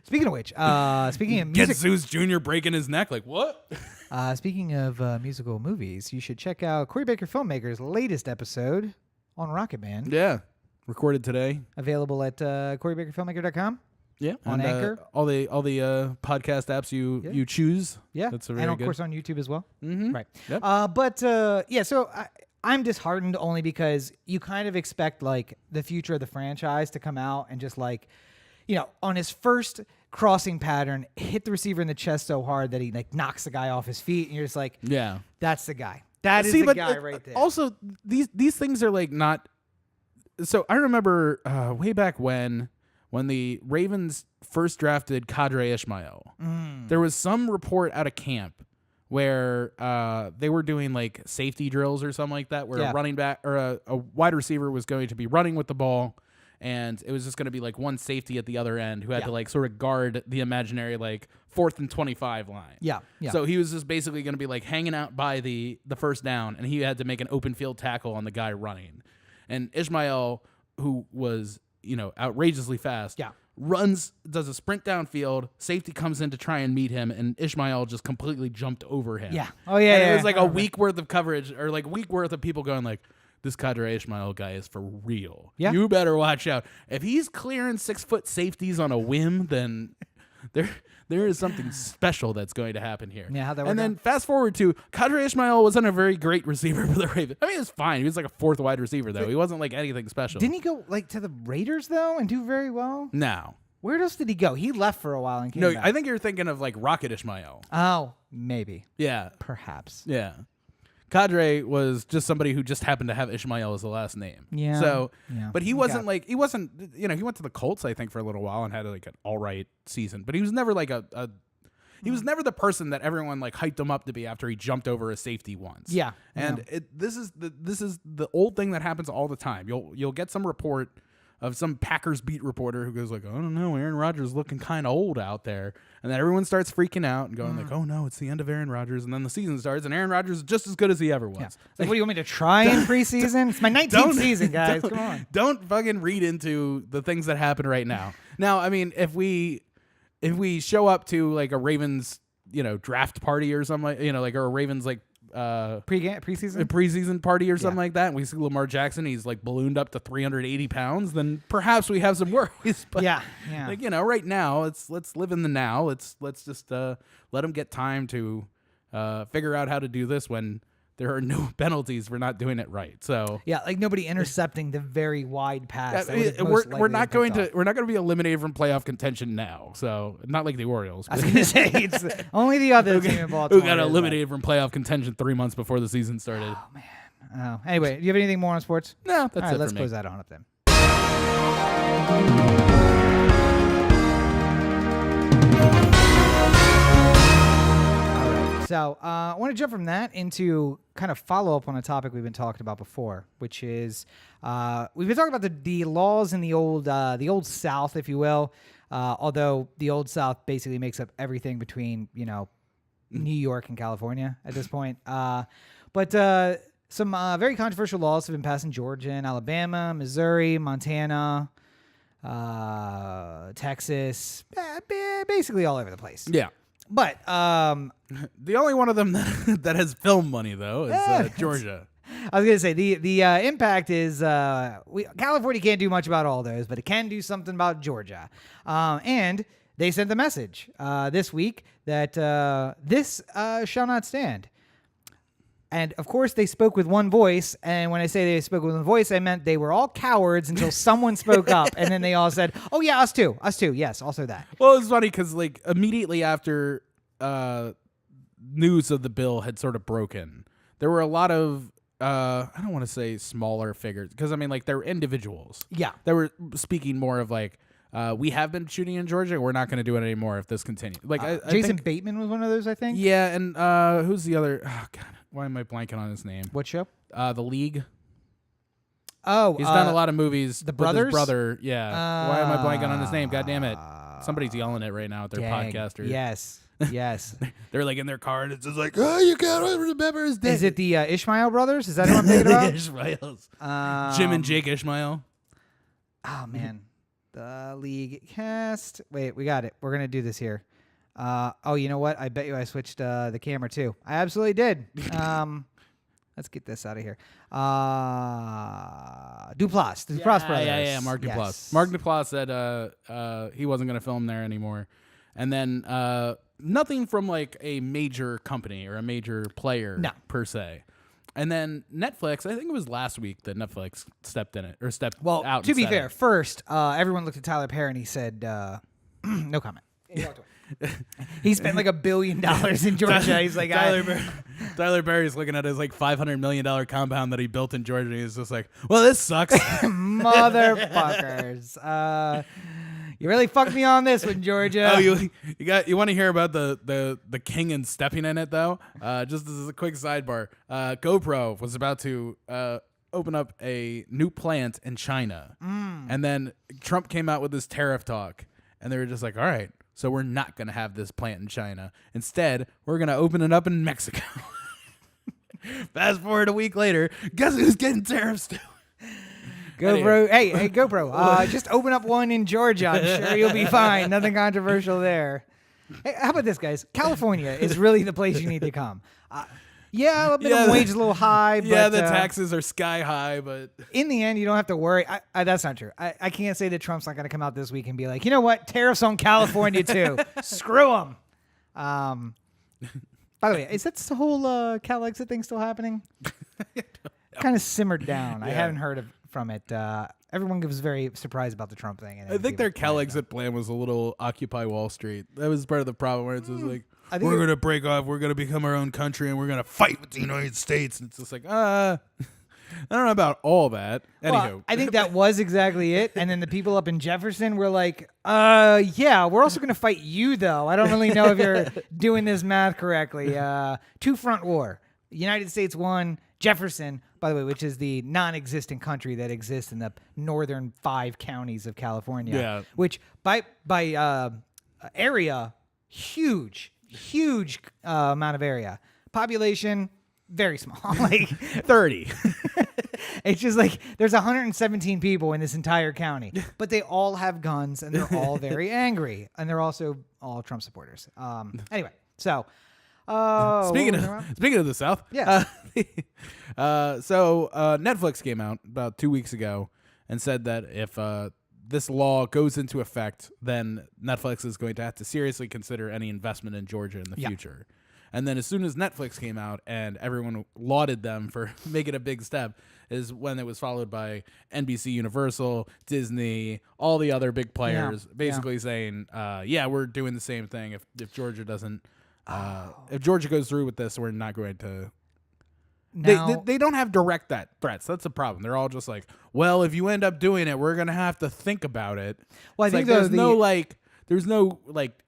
Speaker 2: Speaking of which, speaking of music,
Speaker 1: Get Zeus Jr. breaking his neck. Like what?
Speaker 2: Speaking of musical movies, you should check out Corey Baker Filmmaker's latest episode on Rocket Man.
Speaker 1: Yeah, recorded today.
Speaker 2: Available at CoreyBakerFilmmaker.com.
Speaker 1: Yeah,
Speaker 2: on Anchor,
Speaker 1: all the podcast apps you choose.
Speaker 2: Yeah,
Speaker 1: that's very
Speaker 2: and of
Speaker 1: good.
Speaker 2: course on YouTube as well.
Speaker 1: Mm-hmm.
Speaker 2: Right.
Speaker 1: Yep.
Speaker 2: So I'm disheartened only because you kind of expect like the future of the franchise to come out and just like, on his first crossing pattern, hit the receiver in the chest so hard that he like knocks the guy off his feet, and you're just like,
Speaker 1: yeah,
Speaker 2: that's the guy. That is the guy right there.
Speaker 1: Also, these things are like not. So I remember way back when the Ravens first drafted Kadre Ishmael, there was some report out of camp where they were doing like safety drills or something like that, where a running back or a wide receiver was going to be running with the ball, and it was just going to be like one safety at the other end who had to like sort of guard the imaginary like 4th and 25 line.
Speaker 2: Yeah.
Speaker 1: So he was just basically going to be like hanging out by the first down, and he had to make an open field tackle on the guy running. And Ishmael, who was outrageously fast, runs, does a sprint downfield. Safety comes in to try and meet him, and Ishmael just completely jumped over him.
Speaker 2: Yeah. Oh yeah.
Speaker 1: And it was like a week worth of coverage, or like a week worth of people going like, this Kadre Ishmael guy is for real.
Speaker 2: Yeah.
Speaker 1: You better watch out. If he's clearing 6-foot safeties on a whim, then there is something special that's going to happen here.
Speaker 2: Yeah, how'd that work
Speaker 1: And then
Speaker 2: out?
Speaker 1: fast forward to Kadri Ishmael wasn't a very great receiver for the Ravens. I mean, it was fine. He was like a fourth wide receiver though. He wasn't like anything special.
Speaker 2: Didn't he go like to the Raiders though and do very well?
Speaker 1: No.
Speaker 2: Where else did he go? He left for a while and came
Speaker 1: No,
Speaker 2: back.
Speaker 1: I think you're thinking of like Rocket Ishmael.
Speaker 2: Oh, maybe.
Speaker 1: Yeah.
Speaker 2: Perhaps.
Speaker 1: Yeah. Kadri was just somebody who just happened to have Ishmael as the last name.
Speaker 2: Yeah.
Speaker 1: So,
Speaker 2: Yeah.
Speaker 1: but he wasn't he wasn't, he went to the Colts, I think, for a little while and had like an all right season. But he was never like he was never the person that everyone like hyped him up to be after he jumped over a safety once.
Speaker 2: Yeah.
Speaker 1: And this is the old thing that happens all the time. You'll get some report of some Packers beat reporter who goes like, I don't know, Aaron Rodgers is looking kind of old out there. And then everyone starts freaking out and going like, oh no, it's the end of Aaron Rodgers. And then the season starts and Aaron Rodgers is just as good as he ever was.
Speaker 2: Yeah. Like, what do you want me to try in preseason? It's my 19th season, guys. Come on.
Speaker 1: Don't fucking read into the things that happen right now. Now, I mean, if we show up to like a Ravens, draft party or something like, like or a Ravens like preseason party or something like that, and we see Lamar Jackson, he's like ballooned up to 380 pounds, then perhaps we have some worries. But
Speaker 2: Yeah.
Speaker 1: like, right now, let's live in the now. Let's just let him get time to figure out how to do this when there are no penalties for not doing it right. So
Speaker 2: Yeah, like nobody intercepting the very wide pass. that would've most
Speaker 1: we're
Speaker 2: likely
Speaker 1: not
Speaker 2: been
Speaker 1: going
Speaker 2: picked
Speaker 1: to be eliminated from playoff contention now. So not like the Orioles.
Speaker 2: off. I was going to say, it's only the other team in Baltimore.
Speaker 1: Who got
Speaker 2: is,
Speaker 1: eliminated from playoff contention 3 months before the season started.
Speaker 2: Oh, man. Oh. Anyway, do you have anything more on sports?
Speaker 1: No, that's
Speaker 2: All right,
Speaker 1: it
Speaker 2: let's
Speaker 1: for me.
Speaker 2: close that on up then. All right, so I want to jump from that into kind of follow up on a topic we've been talking about before, which is we've been talking about the laws in the old South, if you will. Although the old South basically makes up everything between New York and California at this point. But some very controversial laws have been passed in Georgia and Alabama, Missouri, Montana, Texas, basically all over the place.
Speaker 1: Yeah.
Speaker 2: But
Speaker 1: The only one of them that has film money though is Georgia.
Speaker 2: I was gonna say the impact is California can't do much about all those, but it can do something about Georgia, and they sent the message this week that this shall not stand. And of course, they spoke with one voice. And when I say they spoke with one voice, I meant they were all cowards until someone spoke up, and then they all said, "Oh yeah, us too, yes, also that."
Speaker 1: Well, it's funny because like immediately after news of the bill had sort of broken, there were a lot of I don't want to say smaller figures because I mean like they're individuals.
Speaker 2: Yeah.
Speaker 1: They were speaking more of like we have been shooting in Georgia. We're not going to do it anymore if this continues. Like I
Speaker 2: Jason
Speaker 1: think,
Speaker 2: Bateman was one of those, I think.
Speaker 1: yeah, and who's the other? Oh God, why am I blanking on his name?
Speaker 2: What show?
Speaker 1: The League.
Speaker 2: Oh,
Speaker 1: He's done a lot of movies.
Speaker 2: The
Speaker 1: with
Speaker 2: Brothers?
Speaker 1: his brother. Yeah. Why am I blanking on his name? God damn it! Somebody's yelling it right now at their
Speaker 2: dang.
Speaker 1: podcaster.
Speaker 2: Yes. Yes.
Speaker 1: They're like in their car and it's just like, oh, you gotta remember his name.
Speaker 2: Is it the Ishmael brothers? Is that who I'm thinking about?
Speaker 1: Ishmaels. Jim and Jake Ishmael.
Speaker 2: Oh man, the League cast. Wait, we got it. We're gonna do this here. Oh, you know what? I bet you I switched the camera too. I absolutely did. Let's get this out of here. Duplass. The Duplass brothers.
Speaker 1: Yeah, Mark Duplass.
Speaker 2: Yes.
Speaker 1: Mark Duplass said he wasn't going to film there anymore. And then nothing from like a major company or a major player per se. And then Netflix, I think it was last week that Netflix stepped in it or stepped out.
Speaker 2: To be
Speaker 1: and said
Speaker 2: fair,
Speaker 1: it.
Speaker 2: first, everyone looked at Tyler Perry and he said, no comment. He spent like $1 billion in Georgia. He's like,
Speaker 1: Tyler Perry's looking at his like $500 million compound that he built in Georgia. And he's just like, well, this sucks.
Speaker 2: Motherfuckers. You really fucked me on this one, Georgia.
Speaker 1: Oh, you want to hear about the king and stepping in it though? Just as a quick sidebar, GoPro was about to open up a new plant in China, and then Trump came out with this tariff talk, and they were just like, all right, so we're not gonna have this plant in China. Instead, we're gonna open it up in Mexico. Fast forward a week later, guess who's getting tariffs too?
Speaker 2: GoPro, hey, GoPro, just open up one in Georgia. I'm sure you'll be fine. Nothing controversial there. Hey, how about this, guys? California is really the place you need to come. Yeah, minimum wage is a little high.
Speaker 1: Yeah,
Speaker 2: but,
Speaker 1: the taxes are sky high, but
Speaker 2: in the end, you don't have to worry. That's not true. I can't say that Trump's not going to come out this week and be like, you know what, tariffs on California too. Screw them. By the way, is that the whole Cal exit thing still happening? Kind of simmered down. I haven't heard from it. Everyone was very surprised about the Trump thing. And
Speaker 1: I think their Cal exit plan was a little Occupy Wall Street. That was part of the problem where it's just like, we're going to break off, we're going to become our own country, and we're going to fight with the United States. And it's just like, I don't know about all that. Anywho.
Speaker 2: Well, I think that was exactly it. And then the people up in Jefferson were like, yeah, we're also going to fight you, though. I don't really know if you're doing this math correctly. Two-front war. The United States won. Jefferson, by the way, which is the non-existent country that exists in the northern 5 counties of California, which by area, huge amount of area. Population, very small, like
Speaker 1: 30.
Speaker 2: It's just like there's 117 people in this entire county, but they all have guns and they're all very angry, and they're also all Trump supporters. Anyway, so.
Speaker 1: Speaking of the South, so Netflix came out about 2 weeks ago and said that if this law goes into effect, then Netflix is going to have to seriously consider any investment in Georgia in the future. And then as soon as Netflix came out and everyone lauded them for making a big step, is when it was followed by NBC Universal, Disney, all the other big players basically saying, we're doing the same thing if Georgia doesn't. If Georgia goes through with this, we're not going to. They don't have direct threats. That's the problem. They're all just like, well, if you end up doing it, we're gonna have to think about it.
Speaker 2: Well, I think
Speaker 1: there's no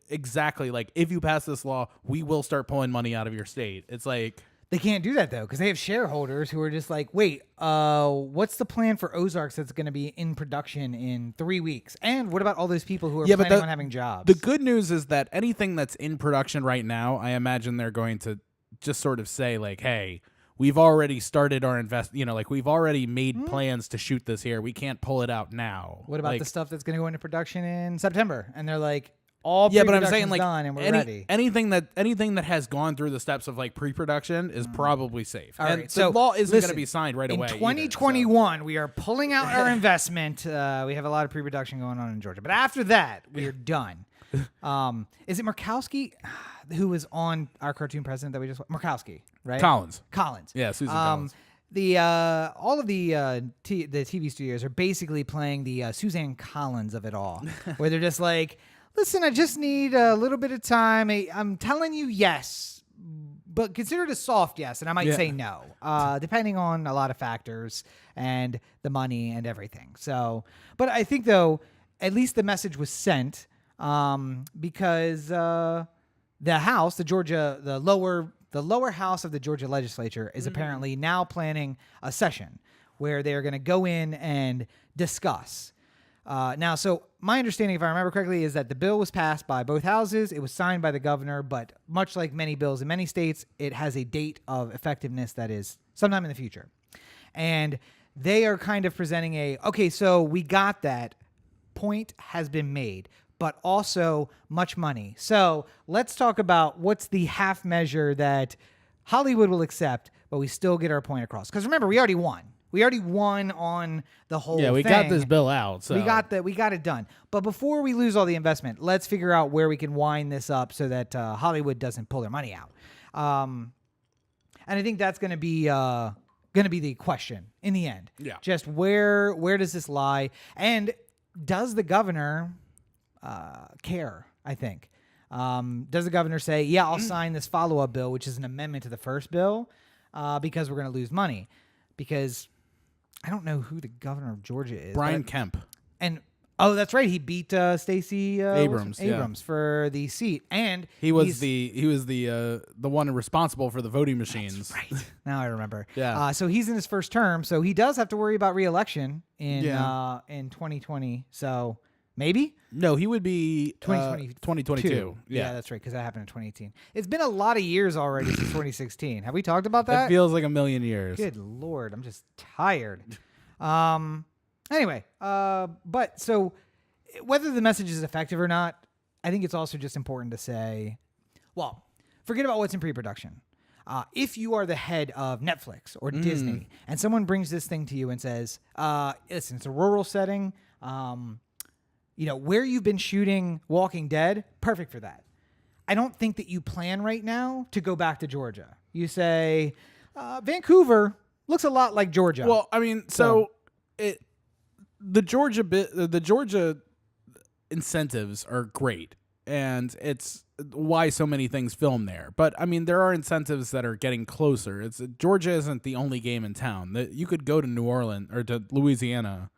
Speaker 1: exactly if you pass this law, we will start pulling money out of your state. It's like.
Speaker 2: They can't do that, though, because they have shareholders who are just like, wait, what's the plan for Ozarks that's going to be in production in 3 weeks? And what about all those people who are planning on having jobs?
Speaker 1: The good news is that anything that's in production right now, I imagine they're going to just sort of say, like, hey, we've already started our we've already made plans to shoot this here. We can't pull it out now.
Speaker 2: What about the stuff that's going to go into production in September? And they're like, all
Speaker 1: but I'm saying
Speaker 2: done and we're ready.
Speaker 1: Anything that has gone through the steps of pre-production is probably safe.
Speaker 2: All
Speaker 1: and
Speaker 2: right, so
Speaker 1: the law isn't going to be signed right away.
Speaker 2: In 2021, we are pulling out our investment. We have a lot of pre-production going on in Georgia, but after that, we are done. Is it Murkowski who was on our cartoon president that we just Murkowski, right?
Speaker 1: Collins.
Speaker 2: Yeah,
Speaker 1: Susan Collins.
Speaker 2: All of the TV studios are basically playing the Suzanne Collins of it all, where they're just like, listen, I just need a little bit of time. I'm telling you yes, but consider it a soft yes, and I might say no, depending on a lot of factors and the money and everything. So, but I think, though, at least the message was sent because the House, the lower house of the Georgia legislature is apparently now planning a session where they're going to go in and discuss. Now, so my understanding, if I remember correctly, is that the bill was passed by both houses. It was signed by the governor, but much like many bills in many states, it has a date of effectiveness that is sometime in the future. And they are kind of presenting okay, so we got that. Point has been made, but also much money. So let's talk about what's the half measure that Hollywood will accept, but we still get our point across. Because remember, we already won. We already won on the whole thing.
Speaker 1: Yeah, we got this bill out. So.
Speaker 2: We got it done. But before we lose all the investment, let's figure out where we can wind this up so that Hollywood doesn't pull their money out. And I think that's going to be the question in the end.
Speaker 1: Yeah.
Speaker 2: Just where does this lie? And does the governor care, I think? Does the governor say, yeah, I'll sign this follow-up bill, which is an amendment to the first bill, because we're going to lose money? Because I don't know who the governor of Georgia is.
Speaker 1: Brian Kemp.
Speaker 2: And that's right, he beat Stacey
Speaker 1: Abrams
Speaker 2: for the seat, and
Speaker 1: he was the one responsible for the voting machines.
Speaker 2: That's right. Now I remember.
Speaker 1: Yeah.
Speaker 2: So he's in his first term, so he does have to worry about re-election in 2020. So maybe.
Speaker 1: No, he would be 2022.
Speaker 2: Yeah, that's right, because that happened in 2018. It's been a lot of years already since 2016. Have we talked about that?
Speaker 1: It feels like a million years.
Speaker 2: Good Lord, I'm just tired. Anyway, but so whether the message is effective or not, I think it's also just important to say, well, forget about what's in pre-production. If you are the head of Netflix or Disney and someone brings this thing to you and says, listen, it's a rural setting, where you've been shooting Walking Dead, perfect for that. I don't think that you plan right now to go back to Georgia. You say, Vancouver looks a lot like Georgia.
Speaker 1: Well, I mean, the Georgia incentives are great, and it's why so many things film there. But I mean, there are incentives that are getting closer. Georgia isn't the only game in town. You could go to New Orleans or to Louisiana,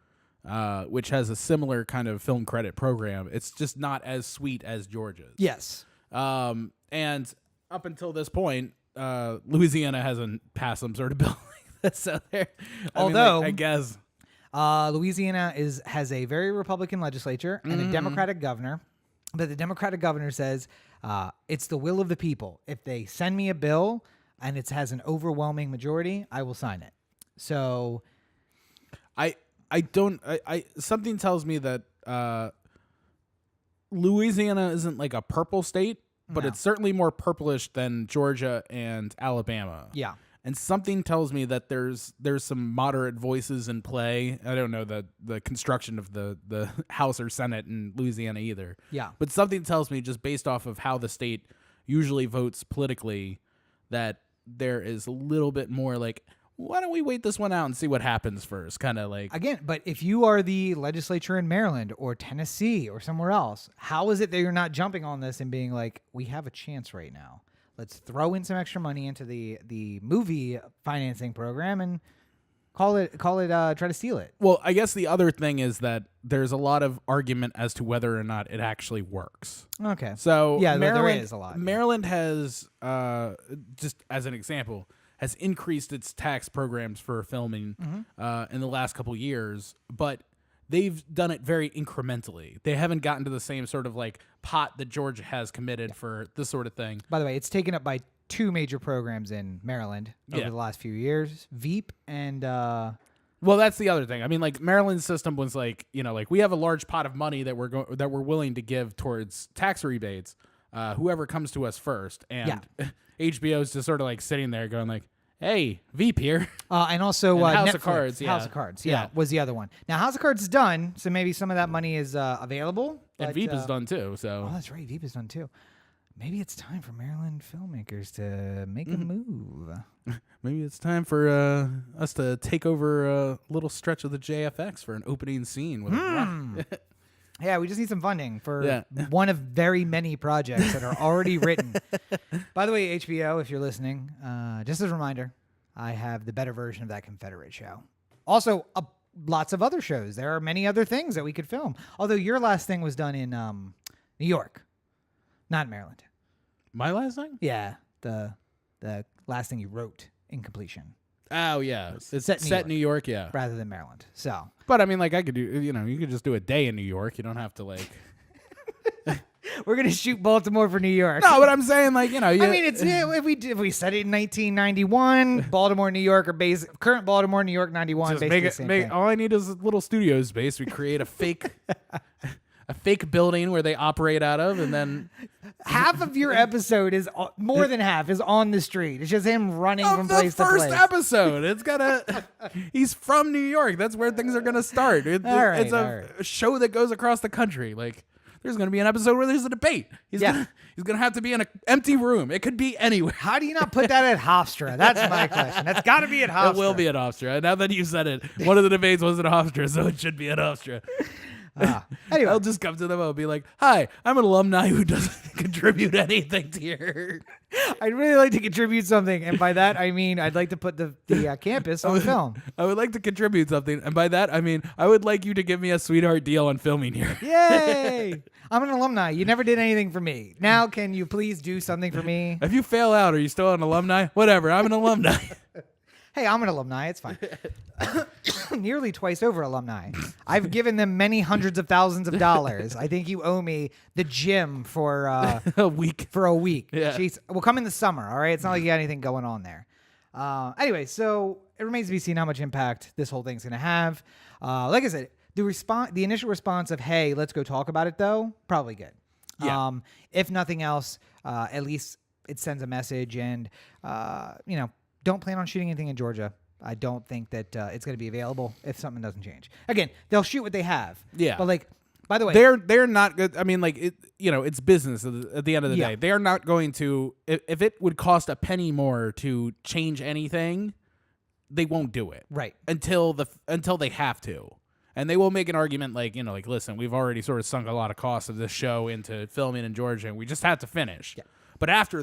Speaker 1: which has a similar kind of film credit program. It's just not as sweet as Georgia's.
Speaker 2: Yes.
Speaker 1: And up until this point, Louisiana hasn't passed some sort of bill like this out there. I guess
Speaker 2: Louisiana has a very Republican legislature and a Democratic governor, but the Democratic governor says it's the will of the people. If they send me a bill and it has an overwhelming majority, I will sign it. So,
Speaker 1: something tells me that Louisiana isn't like a purple state, but it's certainly more purplish than Georgia and Alabama.
Speaker 2: Yeah.
Speaker 1: And something tells me that there's some moderate voices in play. I don't know the construction of the House or Senate in Louisiana either.
Speaker 2: Yeah.
Speaker 1: But something tells me, just based off of how the state usually votes politically, that there is a little bit more like, why don't we wait this one out and see what happens first? Kind of like...
Speaker 2: Again, but if you are the legislature in Maryland or Tennessee or somewhere else, how is it that you're not jumping on this and being like, we have a chance right now? Let's throw in some extra money into the movie financing program and try to steal it.
Speaker 1: Well, I guess the other thing is that there's a lot of argument as to whether or not it actually works.
Speaker 2: Okay.
Speaker 1: So
Speaker 2: yeah,
Speaker 1: Maryland,
Speaker 2: there is a lot.
Speaker 1: Maryland has, just as an example, has increased its tax programs for filming in the last couple years, but they've done it very incrementally. They haven't gotten to the same sort of like pot that Georgia has committed for this sort of thing.
Speaker 2: By the way, it's taken up by two major programs in Maryland over the last few years, Veep and...
Speaker 1: Well, that's the other thing. I mean, like Maryland's system was like, like we have a large pot of money that we're willing to give towards tax rebates. Whoever comes to us first, and HBO's just sort of like sitting there going like, hey, Veep here.
Speaker 2: And also
Speaker 1: and House
Speaker 2: Netflix,
Speaker 1: of Cards. Yeah.
Speaker 2: House of Cards, was the other one. Now, House of Cards is done, so maybe some of that money is available.
Speaker 1: And
Speaker 2: but,
Speaker 1: Veep is done too. So.
Speaker 2: Oh, that's right. Veep is done too. Maybe it's time for Maryland filmmakers to make a move.
Speaker 1: Maybe it's time for us to take over a little stretch of the JFX for an opening scene with a
Speaker 2: Yeah, we just need some funding for one of very many projects that are already written. By the way, HBO, if you're listening, just as a reminder, I have the better version of that Confederate show. Also, lots of other shows. There are many other things that we could film. Although your last thing was done in New York, not Maryland.
Speaker 1: My last thing?
Speaker 2: Yeah, the last thing you wrote in completion.
Speaker 1: Oh yeah, it's set in New York, yeah,
Speaker 2: rather than Maryland. So,
Speaker 1: but I mean, like I could do, you could just do a day in New York. You don't have to like.
Speaker 2: We're gonna shoot Baltimore for New York.
Speaker 1: No, but I'm saying like I
Speaker 2: mean, it's if we set it in 1991, Baltimore, New York, or current Baltimore, New York, 91.
Speaker 1: Just make all I need is a little studio space. We create a fake. A fake building where they operate out of, and then
Speaker 2: half of your episode is more than half is on the street. It's just him running from place to place.
Speaker 1: The first episode, it's gotta. He's from New York. That's where things are gonna start. It's a show that goes across the country. Like there's gonna be an episode where there's a debate. He's gonna have to be in an empty room. It could be anywhere.
Speaker 2: How do you not put that at Hofstra? That's my question. That's got to be at Hofstra.
Speaker 1: It will be at Hofstra. Now that you said it, one of the debates was at Hofstra, so it should be at Hofstra.
Speaker 2: Anyway,
Speaker 1: I'll just come to them and be like, hi, I'm an alumni who doesn't contribute anything to your...
Speaker 2: I'd really like to contribute something. And by that, I mean, I'd like to put the campus on film.
Speaker 1: I would like to contribute something. And by that, I mean, I would like you to give me a sweetheart deal on filming here.
Speaker 2: Yay! I'm an alumni. You never did anything for me. Now, can you please do something for me?
Speaker 1: If you fail out, are you still an alumni? Whatever. I'm an alumni.
Speaker 2: Hey, I'm an alumni. It's fine. Nearly twice over alumni. I've given them many hundreds of thousands of dollars. I think you owe me the gym for
Speaker 1: a week.
Speaker 2: Yeah. Jeez. We'll come in the summer, all right? It's not like you got anything going on there. Anyway, so it remains to be seen how much impact this whole thing's going to have. Like I said, the initial response of, hey, let's go talk about it, though, probably good.
Speaker 1: Yeah.
Speaker 2: If nothing else, at least it sends a message, and don't plan on shooting anything in Georgia. I don't think that it's going to be available if something doesn't change. Again, they'll shoot what they have.
Speaker 1: Yeah.
Speaker 2: But like, by the way,
Speaker 1: they're not good. I mean, like it's business at the end of the day. They are not going to. If it would cost a penny more to change anything, they won't do it.
Speaker 2: Right.
Speaker 1: Until they have to. And they will make an argument like, listen, we've already sort of sunk a lot of costs of this show into filming in Georgia, and we just have to finish. Yeah. But after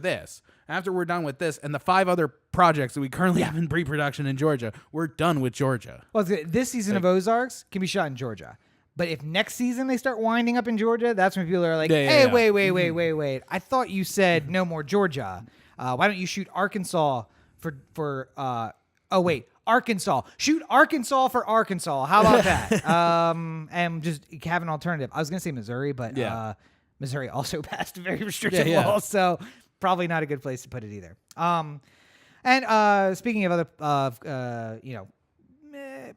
Speaker 1: we're done with this and the 5 other projects that we currently have in pre-production in Georgia, we're done with Georgia.
Speaker 2: Well, this season of Ozarks can be shot in Georgia. But if next season they start winding up in Georgia, that's when people are like, hey, wait. I thought you said no more Georgia. Why don't you shoot Arkansas for Arkansas. Shoot Arkansas for Arkansas. How about that? And just have an alternative. I was going to say Missouri, but Missouri also passed a very restrictive law, so probably not a good place to put it either. And speaking of other,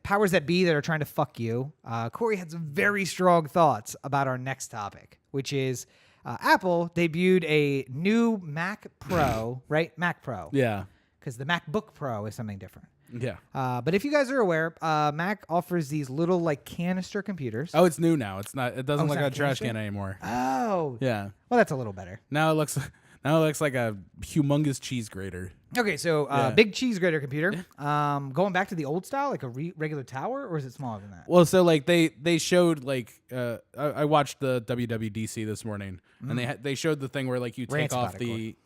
Speaker 2: powers that be that are trying to fuck you, Corey had some very strong thoughts about our next topic, which is Apple debuted a new Mac Pro, right? Mac Pro.
Speaker 1: Yeah.
Speaker 2: Because the MacBook Pro is something different.
Speaker 1: Yeah.
Speaker 2: But if you guys are aware, Mac offers these little like canister computers.
Speaker 1: Oh, it's new now. It's not. It doesn't look like a trash
Speaker 2: canister?
Speaker 1: can anymore.
Speaker 2: Oh.
Speaker 1: Yeah.
Speaker 2: Well, that's a little better.
Speaker 1: Now it looks like a humongous cheese grater.
Speaker 2: Okay, so big cheese grater computer. Going back to the old style, like a regular tower, or is it smaller than that?
Speaker 1: Well, so like they showed like I watched the WWDC this morning, and they showed the thing where like you take off the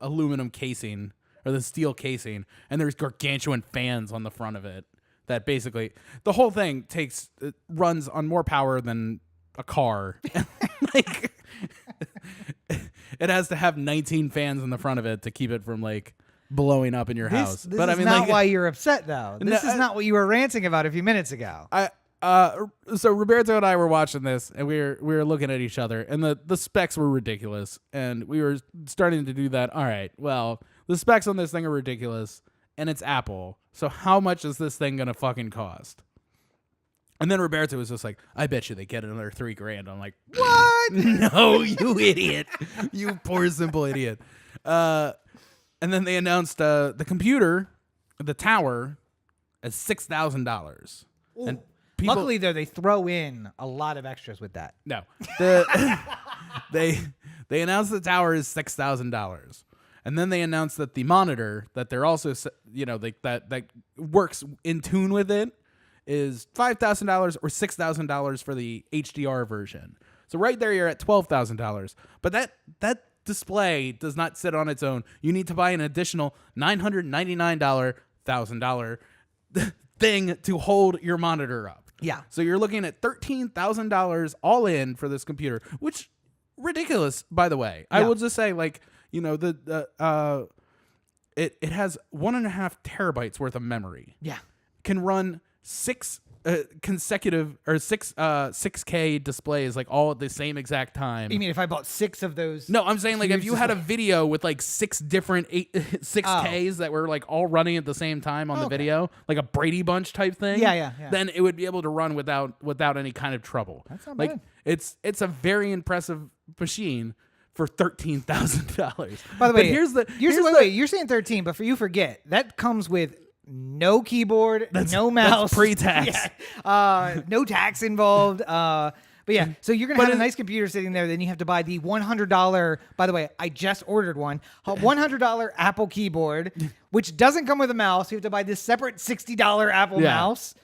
Speaker 1: aluminum casing or the steel casing, and there's gargantuan fans on the front of it. That basically the whole thing runs on more power than a car. Like it has to have 19 fans in the front of it to keep it from like blowing up in your house.
Speaker 2: This is not why you're upset though. This is not what you were ranting about a few minutes ago.
Speaker 1: So Roberto and I were watching this, and we were looking at each other, and the specs were ridiculous, and we were starting to do that. All right, well, the specs on this thing are ridiculous, and it's Apple. So how much is this thing gonna fucking cost? And then Roberto was just like, I bet you they get another $3,000. I'm like, what? No, you idiot. You poor simple idiot. And then they announced the computer, the tower, as $6,000. And
Speaker 2: luckily, though, they throw in a lot of extras with that.
Speaker 1: No. They announced the tower is $6,000. And then they announced that the monitor that they're also, that works in tune with it is $5,000 or $6,000 for the HDR version. So right there, you're at $12,000. But that display does not sit on its own. You need to buy an additional $999 $1,000 thing to hold your monitor up.
Speaker 2: Yeah.
Speaker 1: So you're looking at $13,000 all in for this computer, which ridiculous, by the way. Yeah. I will just say, like, it has 1.5 terabytes worth of memory.
Speaker 2: Yeah.
Speaker 1: Can run 6 consecutive or 6K displays like all at the same exact time.
Speaker 2: You mean if I bought 6 of those?
Speaker 1: No, I'm saying like if you had a video with like 6 different 6Ks that were like all running at the same time on the video, like a Brady Bunch type thing.
Speaker 2: Yeah.
Speaker 1: Then it would be able to run without any kind of trouble.
Speaker 2: That's not
Speaker 1: like
Speaker 2: bad.
Speaker 1: It's a very impressive machine for $13,000.
Speaker 2: By the way,
Speaker 1: wait,
Speaker 2: you're saying 13, but you forget that comes with no keyboard, no mouse,
Speaker 1: that's pre-tax.
Speaker 2: Yeah. No tax involved. But yeah, so you're going to have a nice computer sitting there. Then you have to buy the $100, by the way, I just ordered one, $100 Apple keyboard, which doesn't come with a mouse. You have to buy this separate $60 Apple mouse.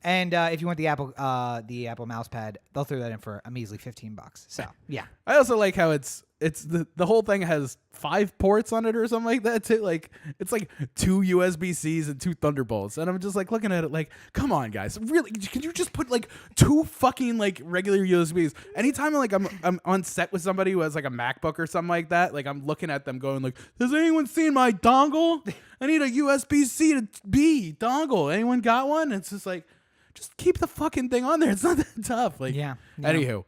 Speaker 2: And if you want the Apple mouse pad, they'll throw that in for a measly $15. So yeah.
Speaker 1: I also like how it's the whole thing has 5 ports on it or something like that too. Like it's like 2 USB-Cs and 2 Thunderbolts, and I'm just like looking at it like, come on, guys, really? Can you just put like 2 fucking like regular USBs? Anytime like I'm on set with somebody who has like a MacBook or something like that, like I'm looking at them going like, has anyone seen my dongle? I need a USB-C to B dongle. Anyone got one? It's just like, just keep the fucking thing on there. It's not that tough. Like,
Speaker 2: yeah.
Speaker 1: Anywho,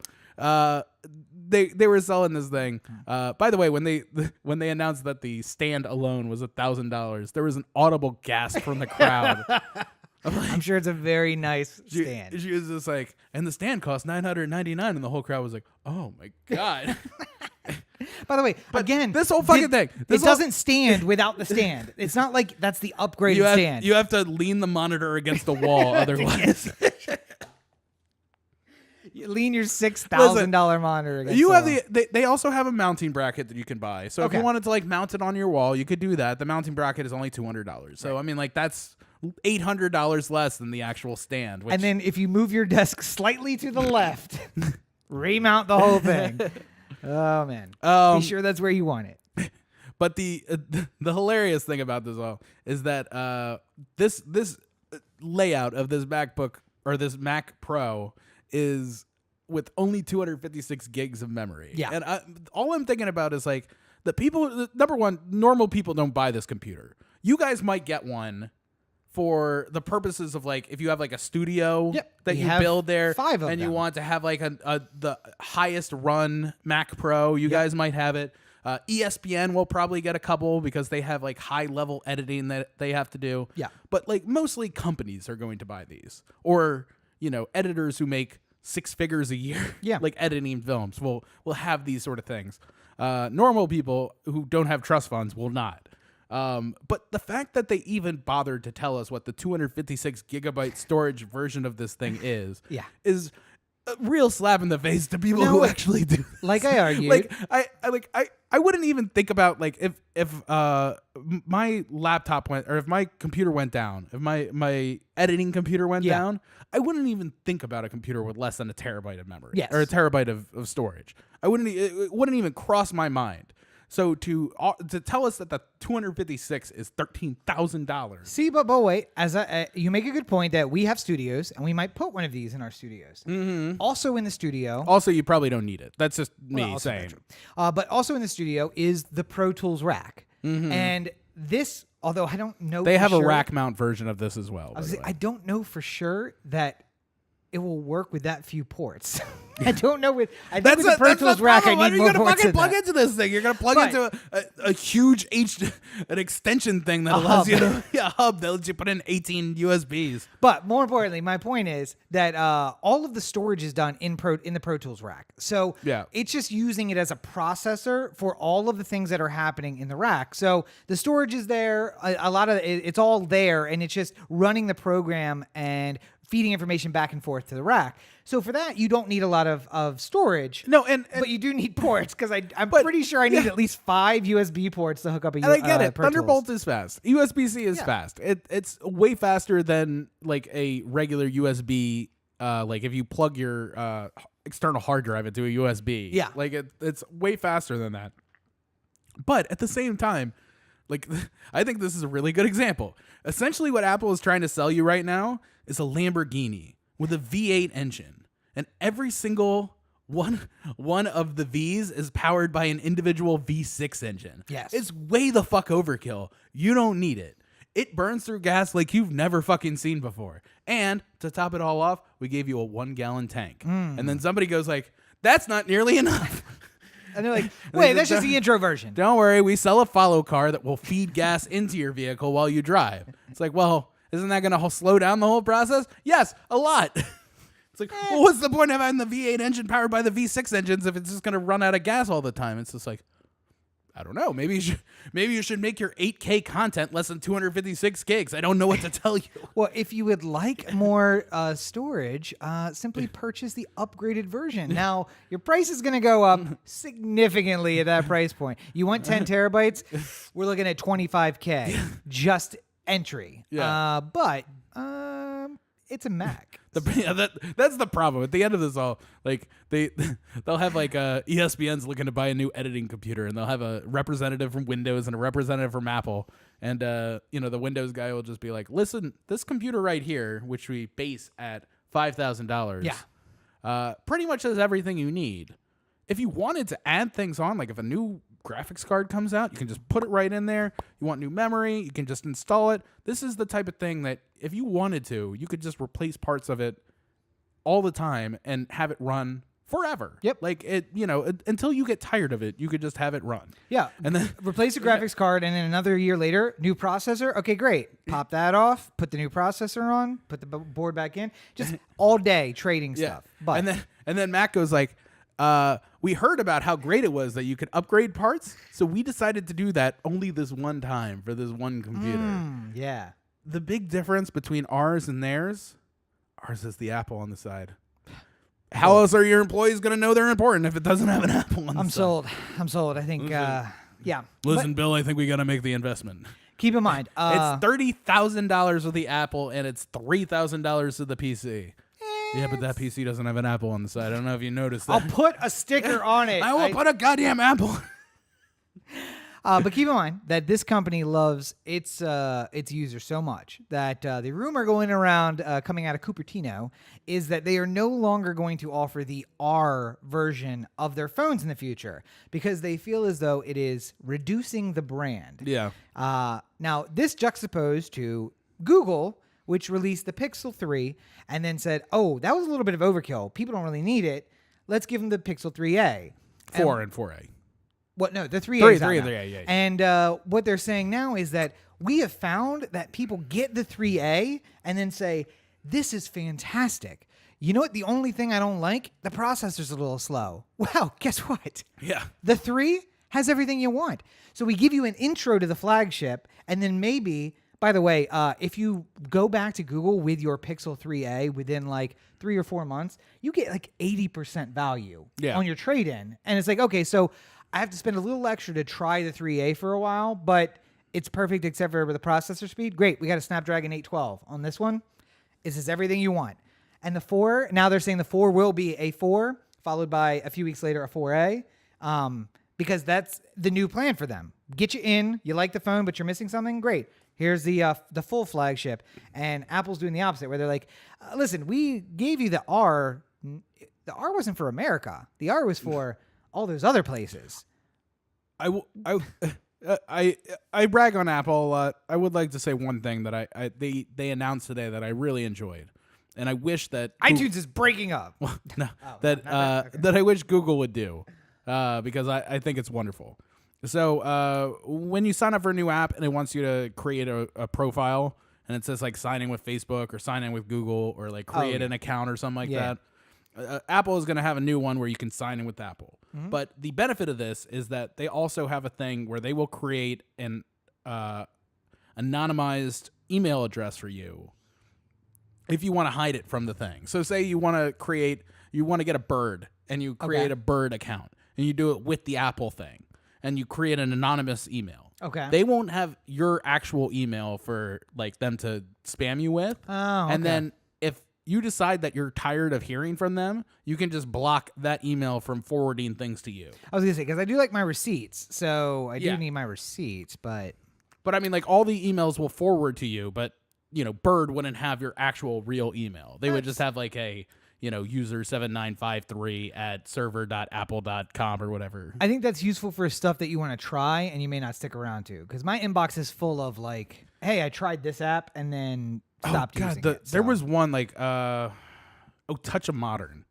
Speaker 1: they were selling this thing. By the way, when they announced that the stand alone was $1,000, there was an audible gasp from the crowd.
Speaker 2: I'm sure it's a very nice stand.
Speaker 1: She was just like, and the stand cost $999, and the whole crowd was like, oh my god.
Speaker 2: By the way, again,
Speaker 1: this whole fucking thing,
Speaker 2: it doesn't stand without the stand. It's not like that's the upgraded stand.
Speaker 1: You have to lean the monitor against the wall, otherwise.
Speaker 2: You lean your $6,000 monitor against
Speaker 1: you
Speaker 2: the
Speaker 1: have
Speaker 2: wall.
Speaker 1: they also have a mounting bracket that you can buy. So if you wanted to like mount it on your wall, you could do that. The mounting bracket is only $200. So I mean, like that's $800 less than the actual stand.
Speaker 2: And then if you move your desk slightly to the left, remount the whole thing. Oh man, be sure that's where you want it.
Speaker 1: But the hilarious thing about this all is that this layout of this MacBook or this Mac Pro is with only 256 gigs of memory.
Speaker 2: Yeah.
Speaker 1: And all I'm thinking about is like number one, normal people don't buy this computer. You guys might get one for the purposes of like if you have like a studio that you build there
Speaker 2: 5 of
Speaker 1: and
Speaker 2: them.
Speaker 1: you want to have like the highest run Mac Pro, you guys might have it. ESPN will probably get a couple because they have like high level editing that they have to do.
Speaker 2: Yeah.
Speaker 1: But like mostly companies are going to buy these, or editors who make 6 figures a year, like editing films will have these sort of things. Normal people who don't have trust funds will not. But the fact that they even bothered to tell us what the 256 gigabyte storage version of this thing is a real slap in the face to people who actually do this.
Speaker 2: Like I argued,
Speaker 1: I wouldn't even think about like if my laptop went, or if my computer went down, if my editing computer went down, I wouldn't even think about a computer with less than a terabyte of memory or a terabyte of storage. It wouldn't even cross my mind. So to tell us that the 256 is $13,000.
Speaker 2: See, but wait, you make a good point that we have studios and we might put one of these in our studios. Mm-hmm. Also in the studio.
Speaker 1: Also, you probably don't need it. That's just me saying.
Speaker 2: But also in the studio is the Pro Tools rack. Mm-hmm. And this, although I don't know
Speaker 1: they have a rack mount version of this as well.
Speaker 2: I don't know for sure that it will work with that few ports. I don't know. With the Pro Tools rack, I need more ports. You're
Speaker 1: going to plug into this thing. You're going to plug into a huge an extension thing that allows you to a hub that lets you put in 18 USBs.
Speaker 2: But more importantly, my point is that all of the storage is done in the Pro Tools rack. So it's just using it as a processor for all of the things that are happening in the rack. So the storage is there. A lot of it's all there, and it's just running the program and feeding information back and forth to the rack. So for that, you don't need a lot of storage.
Speaker 1: No,
Speaker 2: but you do need ports because I'm pretty sure I need at least 5 USB ports to hook up a.
Speaker 1: And I get it.
Speaker 2: Pro
Speaker 1: Thunderbolt
Speaker 2: Tools.
Speaker 1: is fast. USB-C is fast. It's way faster than like a regular USB. Like if you plug your external hard drive into a USB.
Speaker 2: Yeah.
Speaker 1: Like it's way faster than that. But at the same time, like I think this is a really good example. Essentially, what Apple is trying to sell you right now is a Lamborghini with a V8 engine, and every single one of the V's is powered by an individual V6 engine.
Speaker 2: Yes.
Speaker 1: It's way the fuck overkill. You don't need it. It burns through gas like you've never fucking seen before. And to top it all off, we gave you a 1-gallon tank. And then somebody goes like, that's not nearly enough.
Speaker 2: And they're like, wait, that's just the intro version.
Speaker 1: Don't worry, we sell a follow car that will feed gas into your vehicle while you drive. It's like, well, isn't that going to slow down the whole process? Yes, a lot. It's like, well, what's the point of having the V8 engine powered by the V6 engines if it's just going to run out of gas all the time? It's just like, I don't know. Maybe you should make your 8K content less than 256 gigs. I don't know what to tell you.
Speaker 2: Well, if you would like more storage, simply purchase the upgraded version. Now, your price is going to go up significantly at that price point. You want 10 terabytes? We're looking at $25K. Just entry. But it's a Mac.
Speaker 1: That's the problem. At the end of this all, like they'll have like ESPN's looking to buy a new editing computer, and they'll have a representative from Windows and a representative from Apple, and the Windows guy will just be like, "Listen, this computer right here, which we base at $5,000, pretty much has everything you need. If you wanted to add things on, like if a new graphics card comes out, you can just put it right in there. You want new memory, you can just install it. This is the type of thing that if you wanted to, you could just replace parts of it all the time and have it run forever.
Speaker 2: Yep.
Speaker 1: Like it, until you get tired of it, you could just have it run.
Speaker 2: Yeah.
Speaker 1: And then
Speaker 2: replace the graphics card, and then another year later, new processor. Okay, great. Pop that off, put the new processor on, put the board back in. Just all day trading stuff. But
Speaker 1: and then Mac goes like, we heard about how great it was that you could upgrade parts, so we decided to do that only this one time for this one computer.
Speaker 2: Yeah.
Speaker 1: The big difference between ours and theirs, ours is the Apple on the side. How else are your employees going to know they're important if it doesn't have an Apple on the side?
Speaker 2: I'm sold. I think, yeah.
Speaker 1: Listen, Bill, I think we got to make the investment.
Speaker 2: Keep in mind,
Speaker 1: it's $30,000 with the Apple, and it's $3,000 to the PC. Yeah, but that PC doesn't have an Apple on the side. I don't know if you noticed that.
Speaker 2: I'll put a sticker on it.
Speaker 1: I will put a goddamn Apple.
Speaker 2: But keep in mind that this company loves its users so much that the rumor going around coming out of Cupertino is that they are no longer going to offer the R version of their phones in the future because they feel as though it is reducing the brand.
Speaker 1: Yeah.
Speaker 2: Now, this juxtaposed to Google, which released the Pixel 3 and then said, oh, that was a little bit of overkill. People don't really need it. Let's give them the Pixel 3a.
Speaker 1: 4 and 4a.
Speaker 2: What? No, the 3A.
Speaker 1: 3A, yeah.
Speaker 2: And what they're saying now is that we have found that people get the 3A and then say, this is fantastic. You know what? The only thing I don't like, the processor's a little slow. Well, guess what?
Speaker 1: Yeah.
Speaker 2: The 3 has everything you want. So we give you an intro to the flagship, and then maybe, by the way, if you go back to Google with your Pixel 3A within like 3 or 4 months, you get like 80% value on your trade-in. And it's like, okay, so I have to spend a little extra to try the 3A for a while, but it's perfect except for the processor speed. Great, we got a Snapdragon 812 on this one. This is everything you want. And the 4, now they're saying the 4 will be a 4, followed by a few weeks later a 4A, because that's the new plan for them. Get you in, you like the phone, but you're missing something? Great. Here's the full flagship. And Apple's doing the opposite, where they're like, listen, we gave you the R. The R wasn't for America. The R was for all those other places.
Speaker 1: I brag on Apple a lot. I would like to say one thing that they announced today that I really enjoyed, and I wish that
Speaker 2: iTunes is breaking up.
Speaker 1: Well, no, that I wish Google would do, because I think it's wonderful. So when you sign up for a new app and it wants you to create a profile, and it says like sign in with Facebook or sign in with Google or like create an account or something like that. Apple is going to have a new one where you can sign in with Apple. Mm-hmm. But the benefit of this is that they also have a thing where they will create an anonymized email address for you if you want to hide it from the thing. So say you want to get a bird and you create a bird account and you do it with the Apple thing and you create an anonymous email.
Speaker 2: Okay.
Speaker 1: They won't have your actual email for like them to spam you with.
Speaker 2: Oh, okay.
Speaker 1: And then if you decide that you're tired of hearing from them, you can just block that email from forwarding things to you.
Speaker 2: I was going to say, because I do like my receipts, so I do need my receipts, but
Speaker 1: I mean, like, all the emails will forward to you, but, you know, Bird wouldn't have your actual real email. They would just have, like, a, you know, user7953 at server.apple.com or whatever.
Speaker 2: I think that's useful for stuff that you want to try and you may not stick around to, because my inbox is full of, like, hey, I tried this app and then stopped using it.
Speaker 1: There was one like Touch of Modern.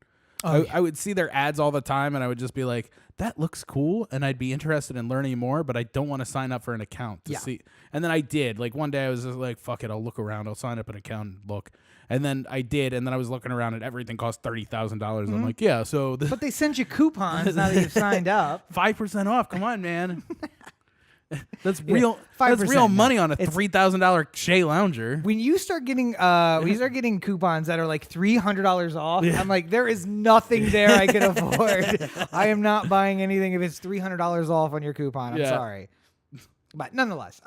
Speaker 1: I would see their ads all the time and I would just be like, that looks cool and I'd be interested in learning more, but I don't want to sign up for an account to see. And then I did. Like one day I was just like, fuck it, I'll look around, I'll sign up an account and look. And then I did, and then I was looking around and everything cost $30,000. I'm like, yeah, so
Speaker 2: but they send you coupons now that you've signed up.
Speaker 1: 5% off. Come on, man. That's real. That's real money on a $3,000 Shea Lounger.
Speaker 2: When you start getting coupons that are like $300 off, I'm like, there is nothing there I can afford. I am not buying anything if it's $300 off on your coupon. I'm sorry, but nonetheless.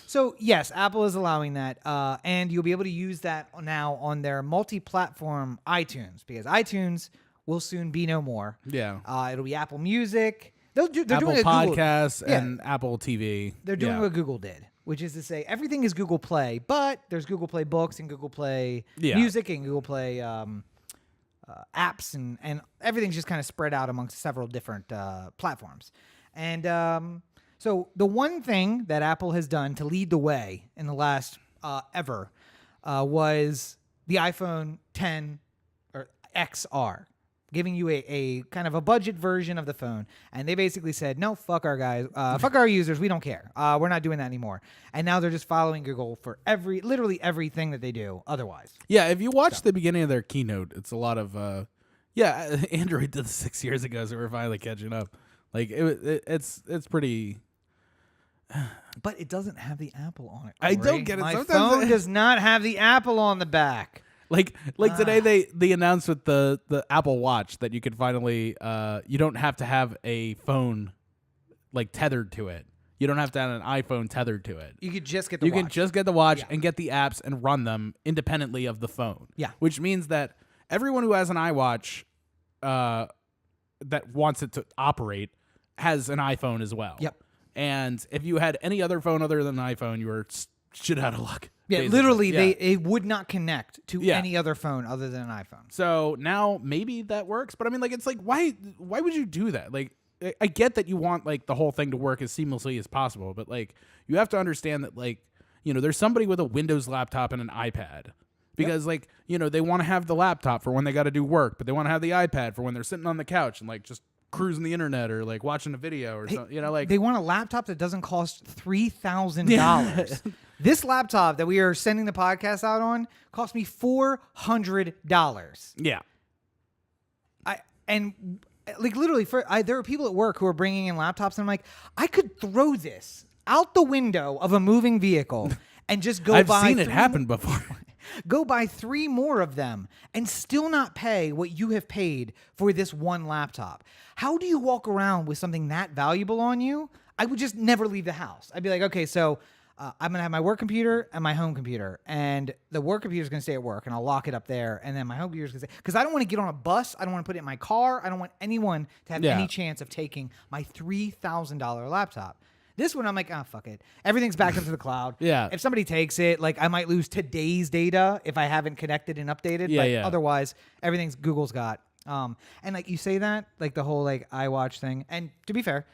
Speaker 2: So yes, Apple is allowing that, and you'll be able to use that now on their multi-platform iTunes, because iTunes will soon be no more.
Speaker 1: Yeah,
Speaker 2: it'll be Apple Music. They're
Speaker 1: Apple
Speaker 2: doing
Speaker 1: Podcasts and Apple TV.
Speaker 2: They're doing what Google did, which is to say everything is Google Play, but there's Google Play Books and Google Play Music and Google Play apps, and everything's just kind of spread out amongst several different platforms. And so the one thing that Apple has done to lead the way in the last ever was the iPhone 10 or XR. Giving you a kind of a budget version of the phone. And they basically said, no, fuck our guys. Fuck our users. We don't care. We're not doing that anymore. And now they're just following Google for literally everything that they do otherwise.
Speaker 1: Yeah, if you watch the beginning of their keynote, it's a lot of, Yeah, Android did this 6 years ago, so we're finally catching up. Like it's pretty.
Speaker 2: But it doesn't have the Apple on it.
Speaker 1: I don't
Speaker 2: Corey.
Speaker 1: get it.
Speaker 2: My
Speaker 1: Sometimes
Speaker 2: phone does not have the Apple on the back.
Speaker 1: Like today they announced with the Apple Watch that you could finally you don't have to have a phone like tethered to it. You don't have to have an iPhone tethered to it.
Speaker 2: You could just get the watch.
Speaker 1: You can just get the watch and get the apps and run them independently of the phone.
Speaker 2: Yeah.
Speaker 1: Which means that everyone who has an iWatch that wants it to operate has an iPhone as well.
Speaker 2: Yep.
Speaker 1: And if you had any other phone other than an iPhone, you were shit out of luck.
Speaker 2: Yeah,
Speaker 1: basically.
Speaker 2: literally,
Speaker 1: Yeah.
Speaker 2: it would not connect to
Speaker 1: Yeah.
Speaker 2: any other phone other than an iPhone.
Speaker 1: So now maybe that works, but I mean, like, it's like, why would you do that? Like, I get that you want like the whole thing to work as seamlessly as possible, but like, you have to understand that, like, you know, there's somebody with a Windows laptop and an iPad because like, you know, they want to have the laptop for when they got to do work, but they want to have the iPad for when they're sitting on the couch and like just cruising the internet or like watching a video or something, you know, like
Speaker 2: They want a laptop that doesn't cost $3,000. This laptop that we are sending the podcast out on cost me $400.
Speaker 1: yeah.
Speaker 2: And like literally, there are people at work who are bringing in laptops, and I'm like, I could throw this out the window of a moving vehicle and just go
Speaker 1: I've
Speaker 2: buy.
Speaker 1: seen it happen before.
Speaker 2: Go buy 3 more of them and still not pay what you have paid for this one laptop. How do you walk around with something that valuable on you? I would just never leave the house. I'd be like, okay, so I'm going to have my work computer and my home computer, and the work computer is going to stay at work, and I'll lock it up there, and then my home computer is going to stay, because I don't want to get on a bus. I don't want to put it in my car. I don't want anyone to have any chance of taking my $3,000 laptop. This one, I'm like, oh, fuck it. Everything's backed up to the cloud.
Speaker 1: Yeah.
Speaker 2: If somebody takes it, like, I might lose today's data if I haven't connected and updated.
Speaker 1: Yeah,
Speaker 2: but
Speaker 1: yeah.
Speaker 2: otherwise, everything's Google's got. And like you say that, like the whole like iWatch thing. And to be fair,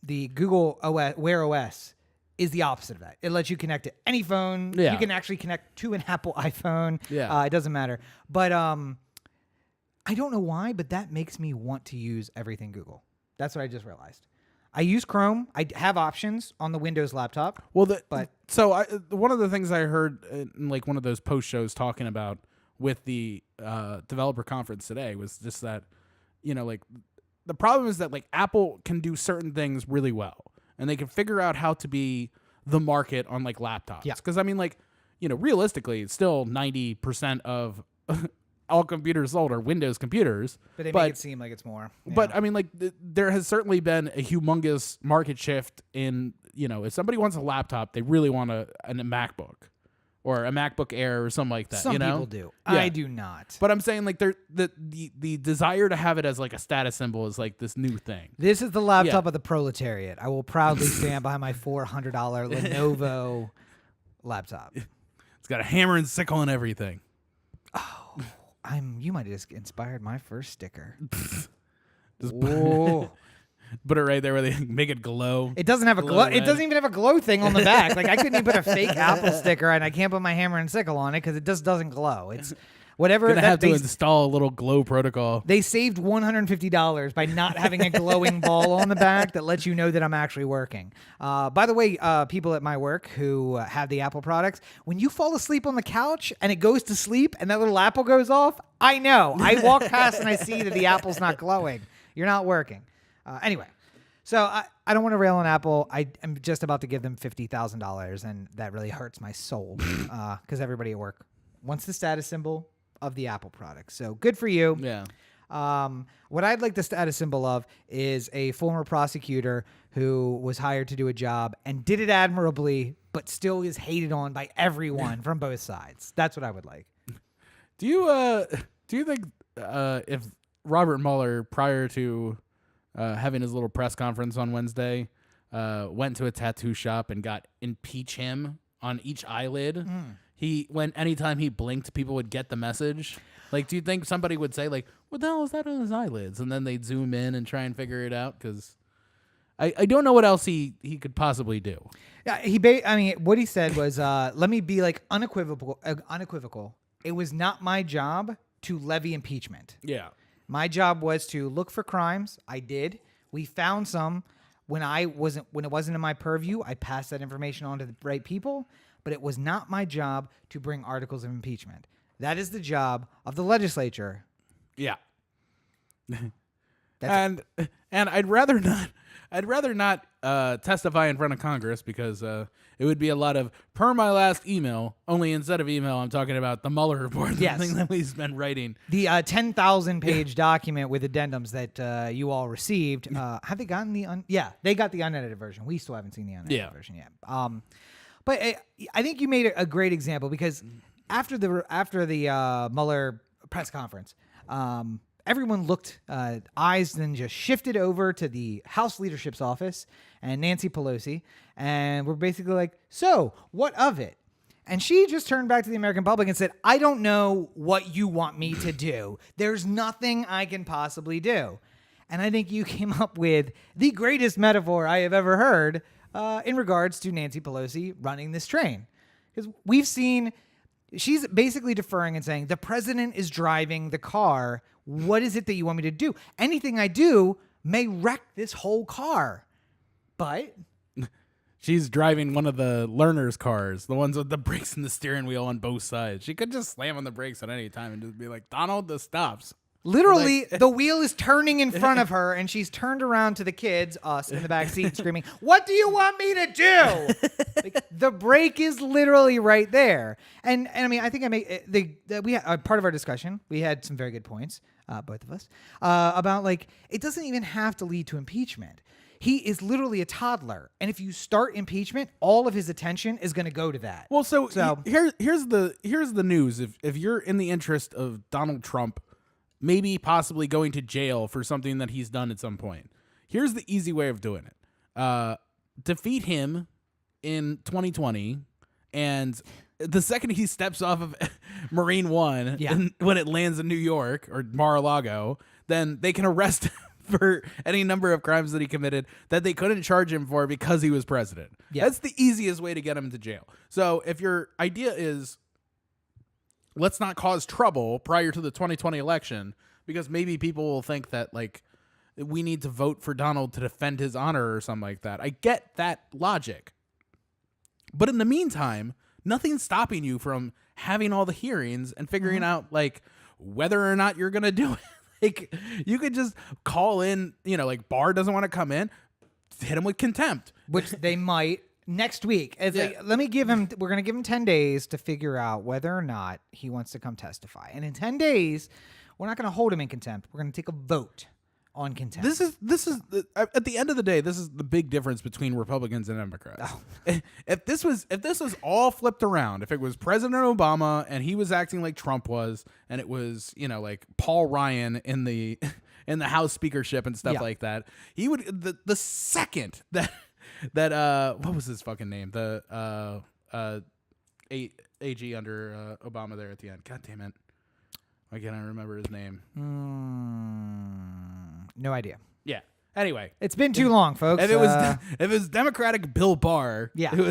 Speaker 2: the Google OS, Wear OS is the opposite of that. It lets you connect to any phone.
Speaker 1: Yeah.
Speaker 2: You can actually connect to an Apple iPhone.
Speaker 1: Yeah.
Speaker 2: It doesn't matter. But I don't know why, but that makes me want to use everything Google. That's what I just realized. I use Chrome. I have options on the Windows laptop.
Speaker 1: Well, one of the things I heard in like one of those post shows talking about with the developer conference today was just that, you know, like the problem is that like Apple can do certain things really well, and they can figure out how to be the market on like laptops.
Speaker 2: Yeah.
Speaker 1: Because I mean, like, you know, realistically, it's still 90% of all computers sold are Windows computers.
Speaker 2: But they make it seem like it's more.
Speaker 1: But I mean, like, there has certainly been a humongous market shift in, you know, if somebody wants a laptop, they really want a MacBook or a MacBook Air or something like that.
Speaker 2: Some
Speaker 1: you know?
Speaker 2: people do.
Speaker 1: Yeah.
Speaker 2: I do not.
Speaker 1: But I'm saying, like, the desire to have it as like a status symbol is like this new thing.
Speaker 2: This is the laptop of the proletariat. I will proudly stand behind my $400 Lenovo laptop.
Speaker 1: It's got a hammer and sickle and everything.
Speaker 2: Oh, you might have just inspired my first sticker.
Speaker 1: Just
Speaker 2: Whoa.
Speaker 1: put it right there where they make it glow.
Speaker 2: It doesn't have a glow. It
Speaker 1: red.
Speaker 2: doesn't even have a glow thing on the back. Like, I couldn't even put a fake Apple sticker, and I can't put my hammer and sickle on it because it just doesn't glow. It's whatever.
Speaker 1: Gonna have to install a little glow protocol.
Speaker 2: They saved $150 by not having a glowing ball on the back that lets you know that I'm actually working. By the way, people at my work who have the Apple products, when you fall asleep on the couch and it goes to sleep and that little Apple goes off, I know. I walk past and I see that the Apple's not glowing. You're not working. Anyway, so I don't want to rail on Apple. I am just about to give them $50,000, and that really hurts my soul because everybody at work wants the status symbol of the Apple product. So good for you.
Speaker 1: Yeah.
Speaker 2: What I'd like the status symbol of is a former prosecutor who was hired to do a job and did it admirably, but still is hated on by everyone from both sides. That's what I would like.
Speaker 1: Do you think if Robert Mueller, prior to having his little press conference on Wednesday, went to a tattoo shop and got impeach him on each eyelid? Anytime he blinked, people would get the message. Like, do you think somebody would say, like, what the hell is that on his eyelids? And then they'd zoom in and try and figure it out? Because I don't know what else he could possibly do.
Speaker 2: Yeah, what he said was, let me be like unequivocal. It was not my job to levy impeachment.
Speaker 1: Yeah.
Speaker 2: My job was to look for crimes. I did. We found some. When it wasn't in my purview, I passed that information on to the right people. But it was not my job to bring articles of impeachment. That is the job of the legislature
Speaker 1: Yeah. And I'd rather not testify in front of Congress because it would be a lot of per my last email. Only instead of email, I'm talking about the Mueller report.
Speaker 2: Yes.
Speaker 1: The thing that we've been writing.
Speaker 2: The 10,000 page document with addendums that you all received. Have they gotten yeah, they got the unedited version. We still haven't seen the unedited version yet. But I think you made a great example because after the Mueller press conference, everyone looked, eyes then just shifted over to the House Leadership's office and Nancy Pelosi, and we're basically like, so what of it? And she just turned back to the American public and said, I don't know what you want me to do. There's nothing I can possibly do. And I think you came up with the greatest metaphor I have ever heard in regards to Nancy Pelosi running this train. Because we've seen, she's basically deferring and saying, the president is driving the car. What is it that you want me to do? Anything I do may wreck this whole car. But
Speaker 1: she's driving one of the learner's cars, the ones with the brakes and the steering wheel on both sides. She could just slam on the brakes at any time and just be like, Donald, this stops.
Speaker 2: Literally, the wheel is turning in front of her, and she's turned around to the kids, us in the back seat, screaming, what do you want me to do? The brake is literally right there. And I mean, I think we had part of our discussion. We had some very good points, both of us, about it doesn't even have to lead to impeachment. He is literally a toddler, and if you start impeachment, all of his attention is going to go to that.
Speaker 1: Well, so here's the news. If you're in the interest of Donald Trump, maybe possibly going to jail for something that he's done at some point, here's the easy way of doing it: defeat him in 2020, and the second he steps off of Marine One, when it lands in New York or Mar-a-Lago, then they can arrest him for any number of crimes that he committed that they couldn't charge him for because he was president. Yeah. That's the easiest way to get him to jail. So if your idea is let's not cause trouble prior to the 2020 election, because maybe people will think that we need to vote for Donald to defend his honor or something like that. I get that logic. But in the meantime, nothing's stopping you from having all the hearings and figuring out whether or not you're going to do it. You could just call in, Barr doesn't want to come in, hit him with contempt.
Speaker 2: Which they might next week. We're going to give him 10 days to figure out whether or not he wants to come testify. And in 10 days, we're not going to hold him in contempt. We're going to take a vote on contempt.
Speaker 1: This is at the end of the day, this is the big difference between Republicans and Democrats. Oh. If this was all flipped around, if it was President Obama and he was acting like Trump was, and it was Paul Ryan in the House speakership and stuff like that, he would the second that what was his fucking name, the AG under Obama there at the end. God damn it. Why can't I remember his name?
Speaker 2: No idea.
Speaker 1: Yeah. Anyway,
Speaker 2: it's been too long, folks.
Speaker 1: If it was Democratic Bill Barr, who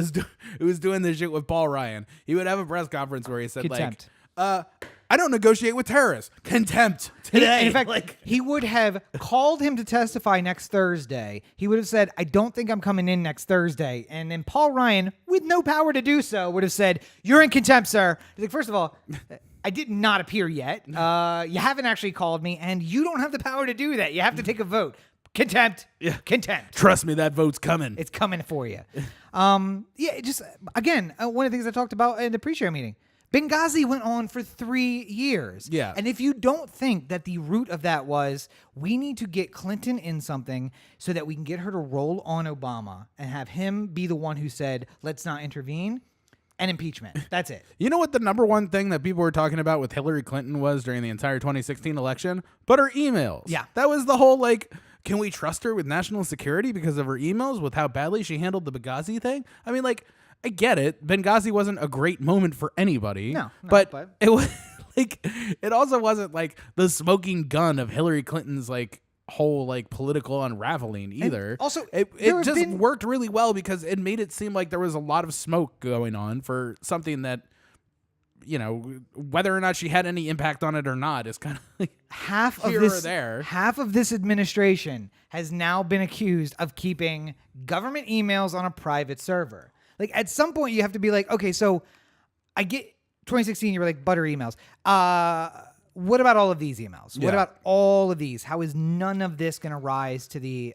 Speaker 1: was doing this shit with Paul Ryan, he would have a press conference where he said
Speaker 2: contempt.
Speaker 1: I don't negotiate with terrorists. Contempt today.
Speaker 2: In fact, he would have called him to testify next Thursday. He would have said, I don't think I'm coming in next Thursday. And then Paul Ryan, with no power to do so, would have said, you're in contempt, sir. He's like, first of all, I did not appear yet. You haven't actually called me, and you don't have the power to do that. You have to take a vote. Contempt. Yeah. Contempt.
Speaker 1: Trust me, that vote's coming.
Speaker 2: It's coming for you. Just, again, one of the things I talked about in the pre-show meeting, Benghazi went on for 3 years.
Speaker 1: Yeah.
Speaker 2: And if you don't think that the root of that was, we need to get Clinton in something so that we can get her to roll on Obama and have him be the one who said, let's not intervene, and impeachment. That's it.
Speaker 1: You know what the number one thing that people were talking about with Hillary Clinton was during the entire 2016 election? But her emails.
Speaker 2: Yeah.
Speaker 1: That was the whole, can we trust her with national security because of her emails, with how badly she handled the Benghazi thing? I mean, I get it. Benghazi wasn't a great moment for anybody.
Speaker 2: No,
Speaker 1: but it was it also wasn't the smoking gun of Hillary Clinton's whole political unraveling either.
Speaker 2: And also,
Speaker 1: it just worked really well because it made it seem like there was a lot of smoke going on for something that, whether or not she had any impact on it or not is kind of
Speaker 2: half of this administration has now been accused of keeping government emails on a private server. At some point you have to be okay, so I get 2016, you were butter emails. what about all of these emails?
Speaker 1: Yeah.
Speaker 2: What about all of these? How is none of this going to rise to the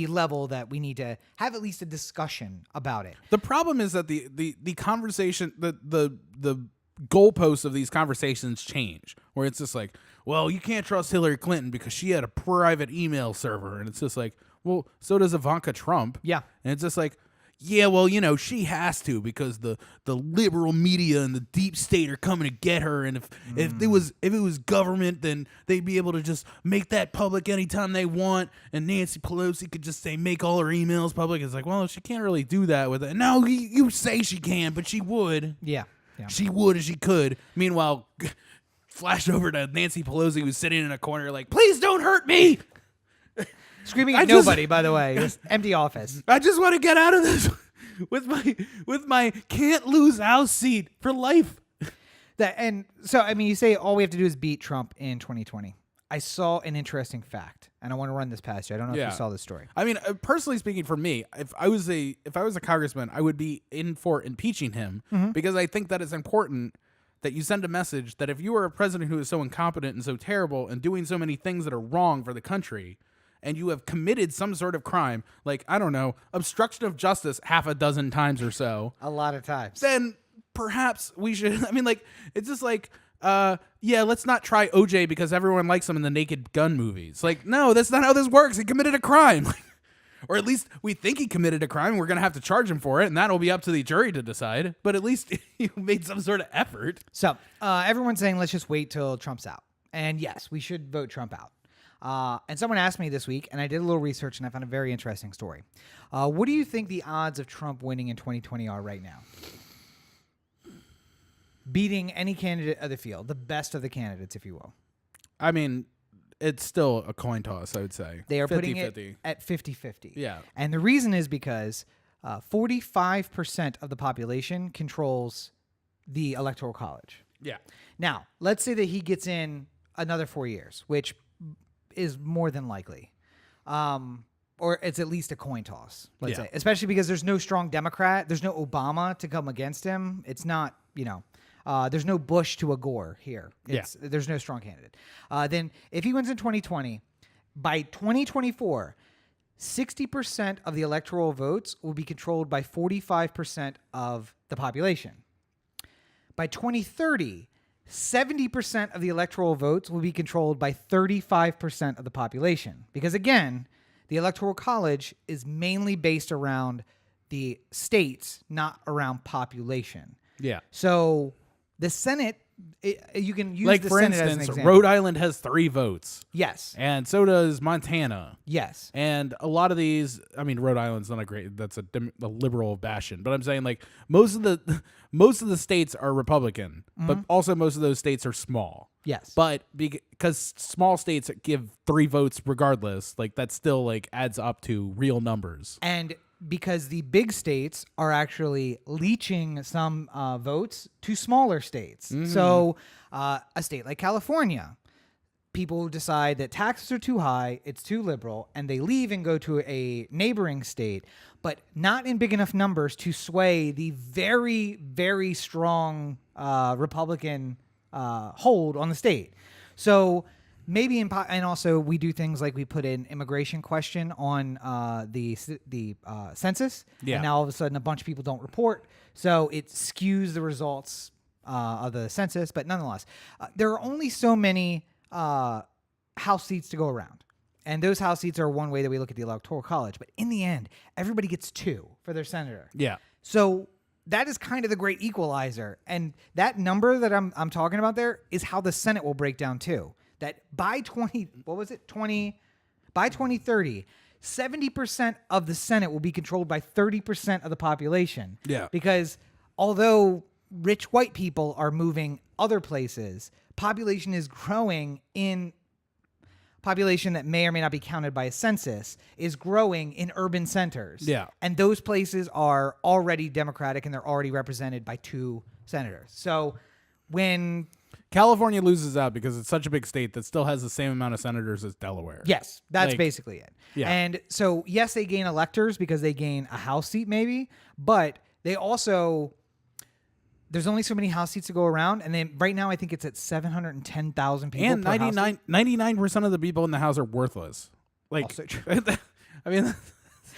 Speaker 2: level that we need to have at least a discussion about it?
Speaker 1: The problem is that the conversation, the goalposts of these conversations change, where it's just like, well, you can't trust Hillary Clinton because she had a private email server, and it's just like, well, so does Ivanka Trump.
Speaker 2: Yeah.
Speaker 1: And it's just like, yeah, well, she has to because the liberal media and the deep state are coming to get her, and if it was government, then they'd be able to just make that public anytime they want, and Nancy Pelosi could just say make all her emails public. It's like, well, she can't really do that with it. No, you say she can, but she would.
Speaker 2: Yeah.
Speaker 1: She would if she could. Meanwhile, flashed over to Nancy Pelosi, who's sitting in a corner like, please don't hurt me.
Speaker 2: Screaming at nobody, by the way. Just empty office.
Speaker 1: I just want to get out of this with my can't lose house seat for life.
Speaker 2: And so, I mean, you say all we have to do is beat Trump in 2020. I saw an interesting fact, and I want to run this past you. I don't know if you saw this story.
Speaker 1: I mean, personally speaking, for me, if I was a congressman, I would be in for impeaching him because I think that it's important that you send a message that if you are a president who is so incompetent and so terrible and doing so many things that are wrong for the country, and you have committed some sort of crime, like, I don't know, obstruction of justice half a dozen times or so.
Speaker 2: A lot of times.
Speaker 1: Then perhaps we should, I mean, like, it's just like, yeah, let's not try OJ because everyone likes him in the Naked Gun movies. Like, no, that's not how this works. He committed a crime. Or at least we think he committed a crime. We're going to have to charge him for it, and that'll be up to the jury to decide. But at least he made some sort of effort.
Speaker 2: So everyone's saying let's just wait till Trump's out. And yes, we should vote Trump out. And someone asked me this week, and I did a little research, and I found a very interesting story. What do you think the odds of Trump winning in 2020 are right now? Beating any candidate of the field, the best of the candidates, if you will.
Speaker 1: I mean, it's still a coin toss, I would say.
Speaker 2: They are
Speaker 1: 50-50.
Speaker 2: putting it at 50-50.
Speaker 1: Yeah.
Speaker 2: And the reason is because 45% of the population controls the Electoral College.
Speaker 1: Yeah.
Speaker 2: Now, let's say that he gets in another 4 years, which is more than likely. Or it's at least a coin toss, let's say. Especially because there's no strong Democrat. There's no Obama to come against him. It's not, there's no Bush to a Gore here. There's no strong candidate. Then if he wins in 2020, by 2024, 60% of the electoral votes will be controlled by 45% of the population. By 2030, 70% of the electoral votes will be controlled by 35% of the population. Because again, the Electoral College is mainly based around the states, not around population.
Speaker 1: Yeah.
Speaker 2: So the Senate, you can use
Speaker 1: like,
Speaker 2: the
Speaker 1: for
Speaker 2: Senate as an
Speaker 1: instance,
Speaker 2: example.
Speaker 1: Rhode Island has 3 votes.
Speaker 2: Yes.
Speaker 1: And so does Montana.
Speaker 2: Yes.
Speaker 1: And a lot of these, I mean, Rhode Island's not a great, that's a liberal bastion. But I'm saying, like, most of the states are Republican, but also most of those states are small.
Speaker 2: Yes.
Speaker 1: But because small states give 3 votes regardless, like, that still, like, adds up to real numbers.
Speaker 2: And because the big states are actually leaching some votes to smaller states. So a state like California, people decide that taxes are too high, it's too liberal, and they leave and go to a neighboring state, but not in big enough numbers to sway the very, very strong Republican hold on the state. So maybe and also we do things like we put an immigration question on the census, and now all of a sudden a bunch of people don't report, so it skews the results of the census. But nonetheless, there are only so many House seats to go around, and those House seats are one way that we look at the Electoral College. But in the end, everybody gets 2 for their senator.
Speaker 1: Yeah.
Speaker 2: So that is kind of the great equalizer, and that number that I'm talking about there is how the Senate will break down too. That by 2030, 70% of the Senate will be controlled by 30% of the population.
Speaker 1: Yeah.
Speaker 2: Because although rich white people are moving other places, population is growing in population that may or may not be counted by a census is growing in urban centers.
Speaker 1: Yeah.
Speaker 2: And those places are already Democratic and they're already represented by 2 senators. So when
Speaker 1: California loses out because it's such a big state that still has the same amount of senators as Delaware.
Speaker 2: Yes, that's
Speaker 1: Like,
Speaker 2: basically it.
Speaker 1: yeah.
Speaker 2: And so, yes, they gain electors because they gain a House seat maybe, but they also, there's only so many House seats to go around, and then right now I think it's at 710,000 people.
Speaker 1: And
Speaker 2: per House seat.
Speaker 1: 99% of the people in the House are worthless. Like,
Speaker 2: Also true.
Speaker 1: I mean,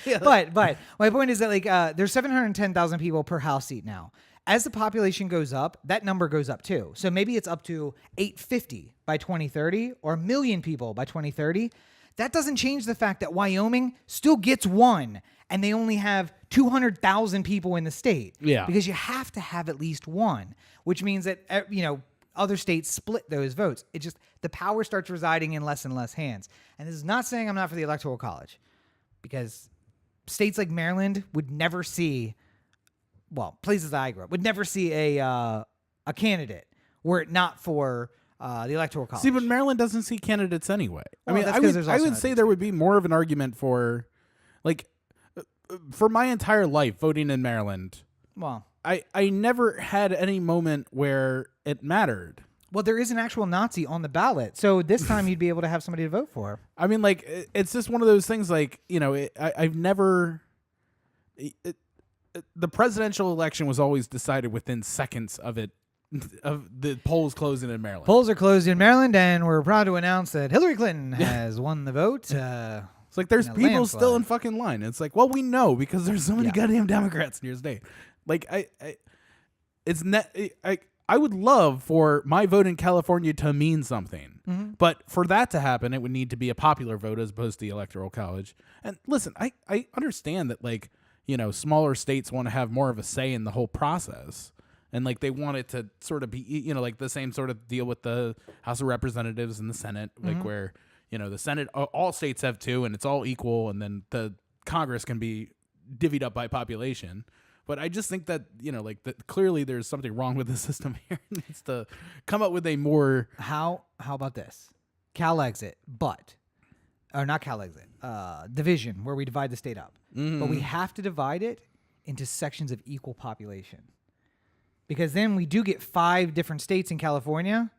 Speaker 1: yeah,
Speaker 2: But my point is that like there's 710,000 people per House seat now. As the population goes up, that number goes up too. So maybe it's up to 850 by 2030 or 1 million people by 2030. That doesn't change the fact that Wyoming still gets one, and they only have 200,000 people in the state.
Speaker 1: Yeah.
Speaker 2: Because you have to have at least one, which means that other states split those votes. It just the power starts residing in less and less hands. And this is not saying I'm not for the Electoral College, because states like Maryland would never see, well, places that I grew up would never see a candidate were it not for the Electoral College.
Speaker 1: See, but Maryland doesn't see candidates anyway.
Speaker 2: Well,
Speaker 1: I mean,
Speaker 2: that's
Speaker 1: I
Speaker 2: 'cause there's
Speaker 1: would
Speaker 2: also
Speaker 1: say
Speaker 2: another
Speaker 1: there would be more of an argument for, like, for my entire life voting in Maryland.
Speaker 2: Well,
Speaker 1: I never had any moment where it mattered.
Speaker 2: Well, there is an actual Nazi on the ballot, so this time you'd be able to have somebody to vote for.
Speaker 1: I mean, like, it's just one of those things, like, I've never... the presidential election was always decided within seconds of the polls closing in Maryland.
Speaker 2: Polls are closed in Maryland, and we're proud to announce that Hillary Clinton has won the vote.
Speaker 1: It's like there's
Speaker 2: in a
Speaker 1: people still
Speaker 2: landslide.
Speaker 1: in fucking line. It's like, well, we know because there's so many goddamn Democrats in your state. Like, I would love for my vote in California to mean something.
Speaker 2: Mm-hmm.
Speaker 1: But for that to happen, it would need to be a popular vote as opposed to the Electoral College. And listen, I understand that, like, smaller states want to have more of a say in the whole process. And, like, they want it to sort of be, like, the same sort of deal with the House of Representatives and the Senate, like, where, the Senate, all states have two, and it's all equal, and then the Congress can be divvied up by population. But I just think that, that clearly there's something wrong with the system here. It needs to come up with a more...
Speaker 2: How about this? Cal-Exit, not Cal-Exit, division, where we divide the state up. But we have to divide it into sections of equal population. Because then we do get 5 different states in California,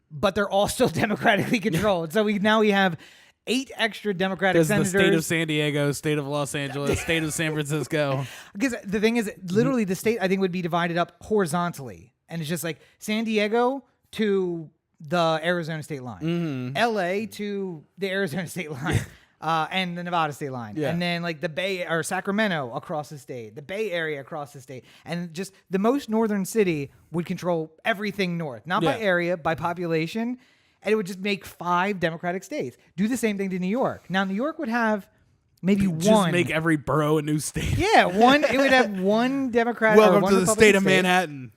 Speaker 2: but they're all still democratically controlled. So we have 8 extra Democratic senators.
Speaker 1: The state of San Diego, state of Los Angeles, state of San Francisco.
Speaker 2: Because the thing is, literally the state, I think, would be divided up horizontally. And it's just like San Diego to the Arizona state line, LA to the Arizona state line. And the Nevada state line.
Speaker 1: Yeah.
Speaker 2: And then like the Bay or Sacramento across the state, the Bay Area across the state. And just the most northern city would control everything north, not by area, by population. And it would just make 5 Democratic states. Do the same thing to New York. Now, New York would have maybe one.
Speaker 1: Just make every borough a new state.
Speaker 2: Yeah, one. It would have one Democrat.
Speaker 1: Welcome
Speaker 2: or one
Speaker 1: to the
Speaker 2: Republican
Speaker 1: state of Manhattan.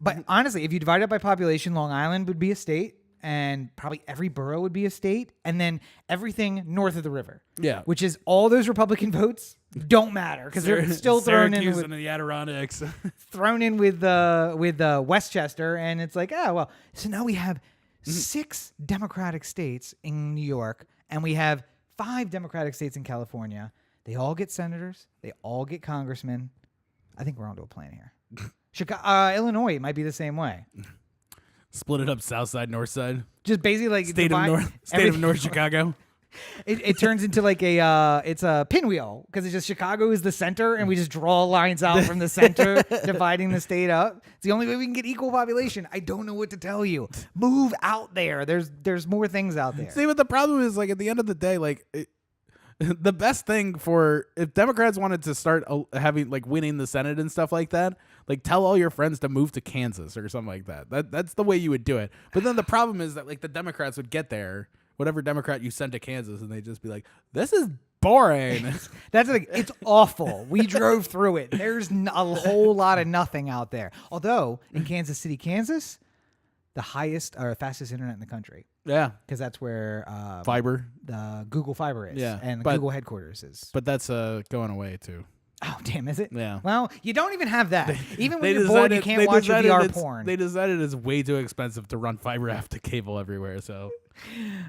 Speaker 2: But honestly, if you divide it by population, Long Island would be a state. And probably every borough would be a state, and then everything north of the river. Yeah. Which is all those Republican votes don't matter because they're still thrown in with
Speaker 1: the Adirondacks.
Speaker 2: thrown in with Westchester, and it's like, so now we have 6 Democratic states in New York, and we have 5 Democratic states in California. They all get senators, they all get congressmen. I think we're onto a plan here. Illinois might be the same way.
Speaker 1: Split it up, south side, north side.
Speaker 2: Just basically like
Speaker 1: state of North Chicago.
Speaker 2: It turns into like it's a pinwheel because it's just Chicago is the center, and we just draw lines out from the center, dividing the state up. It's the only way we can get equal population. I don't know what to tell you. Move out there. There's more things out there.
Speaker 1: See, but the problem is, like, at the end of the day, like, the best thing for if Democrats wanted to start having, like, winning the Senate and stuff like that, like, tell all your friends to move to Kansas or something like that. That's the way you would do it. But then the problem is that, like, the Democrats would get there, whatever Democrat you send to Kansas, and they'd just be like, this is boring.
Speaker 2: That's like, it's awful. We drove through it. There's a whole lot of nothing out there. Although in Kansas City, Kansas, the highest or fastest internet in the country.
Speaker 1: Yeah.
Speaker 2: Because that's where
Speaker 1: fiber,
Speaker 2: the Google fiber is.
Speaker 1: Yeah.
Speaker 2: And Google headquarters is.
Speaker 1: But that's going away too.
Speaker 2: Oh, damn, is it?
Speaker 1: Yeah.
Speaker 2: Well, you don't even have that. Even when you're bored, you can't watch your VR porn.
Speaker 1: They decided it's way too expensive to run fiber after cable everywhere. So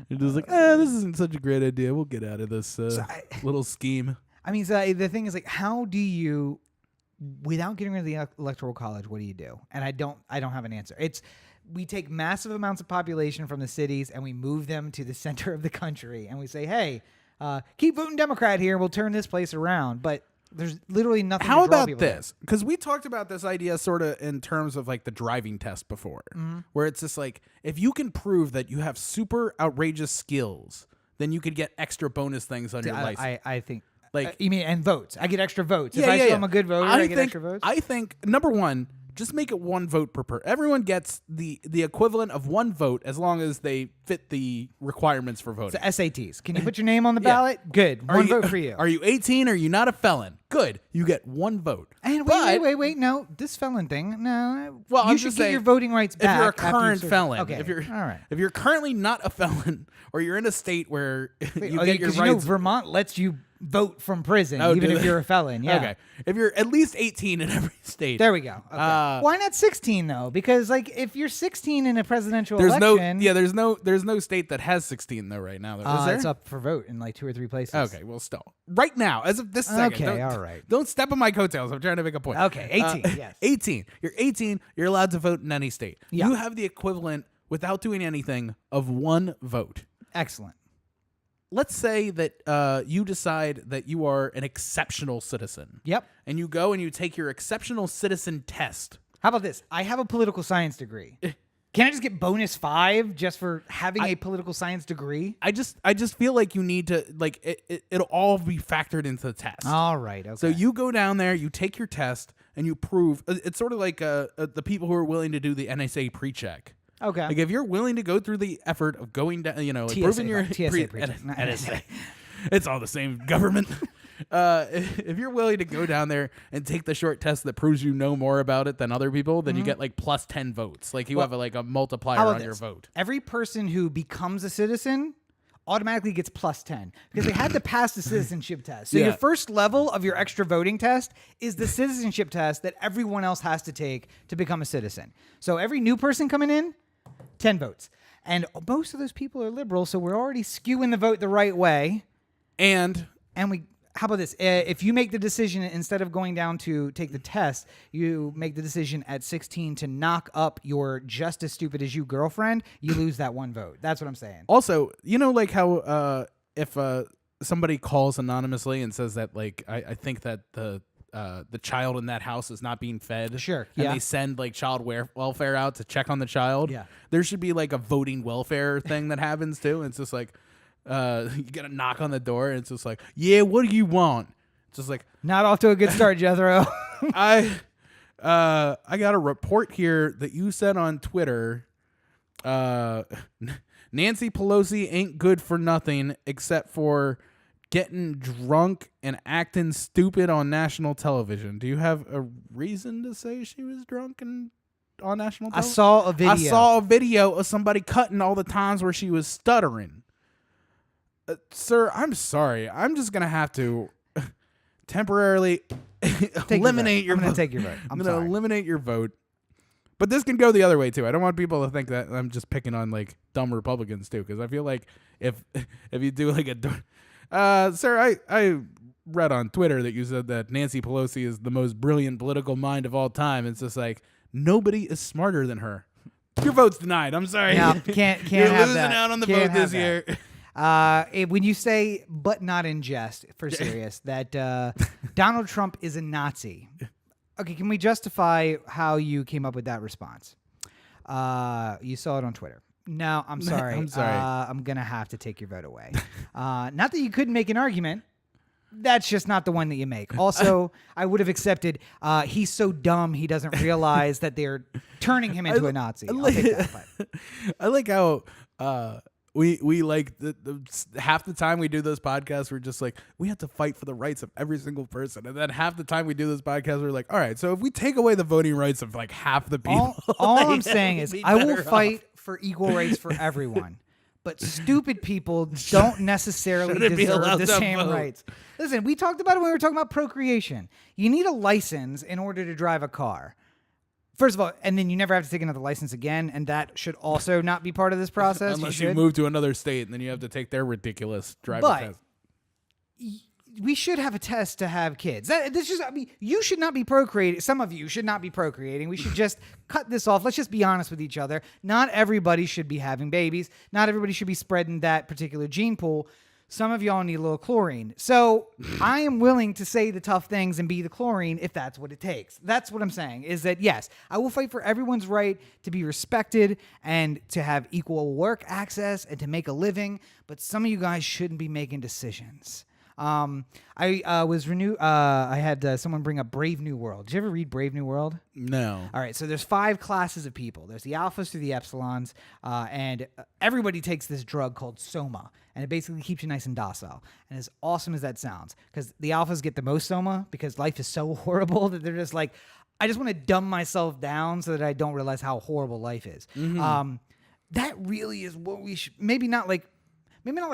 Speaker 1: you're just like, this isn't such a great idea. We'll get out of this little scheme.
Speaker 2: I mean, so the thing is, like, how do you, without getting rid of the Electoral College, what do you do? And I don't have an answer. We take massive amounts of population from the cities and we move them to the center of the country. And we say, hey, keep voting Democrat here. We'll turn this place around. But There's literally nothing.
Speaker 1: How
Speaker 2: to draw
Speaker 1: about
Speaker 2: people to.
Speaker 1: this? Because we talked about this idea sort of in terms of like the driving test before, where it's just like if you can prove that you have super outrageous skills, then you could get extra bonus things on your license.
Speaker 2: I think.
Speaker 1: Like
Speaker 2: You mean and votes? I get extra votes.
Speaker 1: Yeah,
Speaker 2: If I
Speaker 1: yeah,
Speaker 2: show
Speaker 1: yeah.
Speaker 2: I'm a good voter, I get extra votes.
Speaker 1: I think number one, just make it one vote per person. Everyone gets the equivalent of one vote as long as they fit the requirements for voting.
Speaker 2: So SATs. Can you put your name on the
Speaker 1: Yeah.
Speaker 2: ballot? Good. One vote for you.
Speaker 1: Are you 18? Are you not a felon? Good. You get one vote.
Speaker 2: And
Speaker 1: But-
Speaker 2: wait. No, this felon thing. No.
Speaker 1: Well,
Speaker 2: you
Speaker 1: I'm
Speaker 2: should
Speaker 1: just
Speaker 2: get
Speaker 1: saying,
Speaker 2: your voting rights back.
Speaker 1: If you're a
Speaker 2: after you
Speaker 1: current
Speaker 2: serve.
Speaker 1: felon,
Speaker 2: Okay.
Speaker 1: if you're
Speaker 2: all right.
Speaker 1: if you're currently not a felon, or you're in a state where you get your
Speaker 2: Because
Speaker 1: rights.
Speaker 2: Vermont lets you vote from prison
Speaker 1: Oh,
Speaker 2: even
Speaker 1: do
Speaker 2: if
Speaker 1: they?
Speaker 2: you're a felon. Yeah.
Speaker 1: Okay. If you're at least 18 in every state.
Speaker 2: There we go. Okay. Why not 16 though? Because like if you're 16 in a presidential election,
Speaker 1: there's no state that has 16 though right now. Is there?
Speaker 2: it's up for vote in like 2 or 3 places.
Speaker 1: Okay, well, still right now, as of this second.
Speaker 2: Okay,
Speaker 1: don't-
Speaker 2: all right.
Speaker 1: Don't step on my coattails. I'm trying to make a point.
Speaker 2: Okay, 18, yes.
Speaker 1: 18. You're 18. You're allowed to vote in any state.
Speaker 2: Yeah.
Speaker 1: You have the equivalent, without doing anything, of one vote.
Speaker 2: Excellent.
Speaker 1: Let's say that you decide that you are an exceptional citizen.
Speaker 2: Yep.
Speaker 1: And you go and you take your exceptional citizen test.
Speaker 2: How about this? I have a political science degree. Can I just get bonus 5 just for having a political science degree?
Speaker 1: I just feel like you need to it'll all be factored into the test.
Speaker 2: All right. Okay.
Speaker 1: So you go down there, you take your test, and you prove. It's sort of like the people who are willing to do the NSA pre-check.
Speaker 2: okay.
Speaker 1: Like if you're willing to go through the effort of going down, like
Speaker 2: TSA,
Speaker 1: proving your
Speaker 2: TSA pre-check, not
Speaker 1: NSA. It's all the same government. If you're willing to go down there and take the short test that proves you know more about it than other people, then you get like plus 10 votes. Like you have a multiplier
Speaker 2: How
Speaker 1: on
Speaker 2: about
Speaker 1: your
Speaker 2: this?
Speaker 1: vote.
Speaker 2: Every person who becomes a citizen automatically gets plus 10 because they had to pass the citizenship test. So
Speaker 1: Yeah.
Speaker 2: your first level of your extra voting test is the citizenship test that everyone else has to take to become a citizen. So every new person coming in, 10 votes. And most of those people are liberal, so we're already skewing the vote the right way.
Speaker 1: And
Speaker 2: How about this? If you make the decision, instead of going down to take the test, you make the decision at 16 to knock up your just as stupid as you girlfriend, you lose that one vote. That's what I'm saying.
Speaker 1: also, like how if somebody calls anonymously and says that like I think that the child in that house is not being fed.
Speaker 2: Sure,
Speaker 1: And
Speaker 2: yeah.
Speaker 1: they send like child welfare out to check on the child.
Speaker 2: Yeah.
Speaker 1: There should be like a voting welfare thing that happens too. It's just like you get a knock on the door and it's just like, yeah, what do you want? It's just like
Speaker 2: Not off to a good start, Jethro.
Speaker 1: I got a report here that you said on Twitter. Nancy Pelosi ain't good for nothing except for getting drunk and acting stupid on national television. Do you have a reason to say she was drunk and on national
Speaker 2: I
Speaker 1: television?
Speaker 2: saw a video.
Speaker 1: I saw a video of somebody cutting all the times where she was stuttering. Sir, I'm sorry. I'm just going to have to temporarily eliminate your
Speaker 2: I'm
Speaker 1: vote.
Speaker 2: going to take your vote. I'm
Speaker 1: going to
Speaker 2: sorry.
Speaker 1: eliminate your vote. But this can go the other way too. I don't want people to think that I'm just picking on like dumb Republicans too, because I feel like if you do like sir, I read on Twitter that you said that Nancy Pelosi is the most brilliant political mind of all time. It's just like nobody is smarter than her. Your vote's denied. I'm sorry.
Speaker 2: No, can't
Speaker 1: You're
Speaker 2: have
Speaker 1: losing
Speaker 2: that.
Speaker 1: out on the
Speaker 2: Can't
Speaker 1: vote this
Speaker 2: have that.
Speaker 1: year.
Speaker 2: When you say, but not in jest, for serious, that Donald Trump is a Nazi. Okay, can we justify how you came up with that response? You saw it on Twitter. No, I'm sorry.
Speaker 1: I'm sorry.
Speaker 2: I'm going to have to take your vote away. Not that you couldn't make an argument. That's just not the one that you make. Also, I would have accepted he's so dumb he doesn't realize that they're turning him into a Nazi. I'll take that. But.
Speaker 1: I like how we like the half the time we do this podcast, we're just like, we have to fight for the rights of every single person. And then half the time we do this podcast, we're like, all right, so if we take away the voting rights of like half the people.
Speaker 2: All
Speaker 1: like,
Speaker 2: I'm saying is
Speaker 1: we'd be
Speaker 2: I will
Speaker 1: better
Speaker 2: fight
Speaker 1: off.
Speaker 2: for equal rights for everyone. But stupid people don't necessarily
Speaker 1: Shouldn't be
Speaker 2: deserve
Speaker 1: allowed
Speaker 2: the
Speaker 1: to
Speaker 2: same
Speaker 1: vote.
Speaker 2: rights. Listen, we talked about it when we were talking about procreation. You need a license in order to drive a car. First of all, and then you never have to take another license again, and that should also not be part of this process.
Speaker 1: Unless
Speaker 2: should.
Speaker 1: you move to another state and then you have to take their ridiculous driving
Speaker 2: But-
Speaker 1: test.
Speaker 2: We should have a test to have kids. You should not be procreating. Some of you should not be procreating. We should just cut this off. Let's just be honest with each other. Not everybody should be having babies. Not everybody should be spreading that particular gene pool. Some of y'all need a little chlorine. So I am willing to say the tough things and be the chlorine if that's what it takes. That's what I'm saying, is that, yes, I will fight for everyone's right to be respected and to have equal work access and to make a living. But some of you guys shouldn't be making decisions. I had someone bring up Brave New World. Did you ever read Brave New World?
Speaker 1: No.
Speaker 2: All right, so there's 5 classes of people. There's the alphas through the epsilons, and everybody takes this drug called Soma, and it basically keeps you nice and docile. And as awesome as that sounds, because the alphas get the most Soma because life is so horrible that they're just like, I just want to dumb myself down so that I don't realize how horrible life is. That really is what we should, maybe not like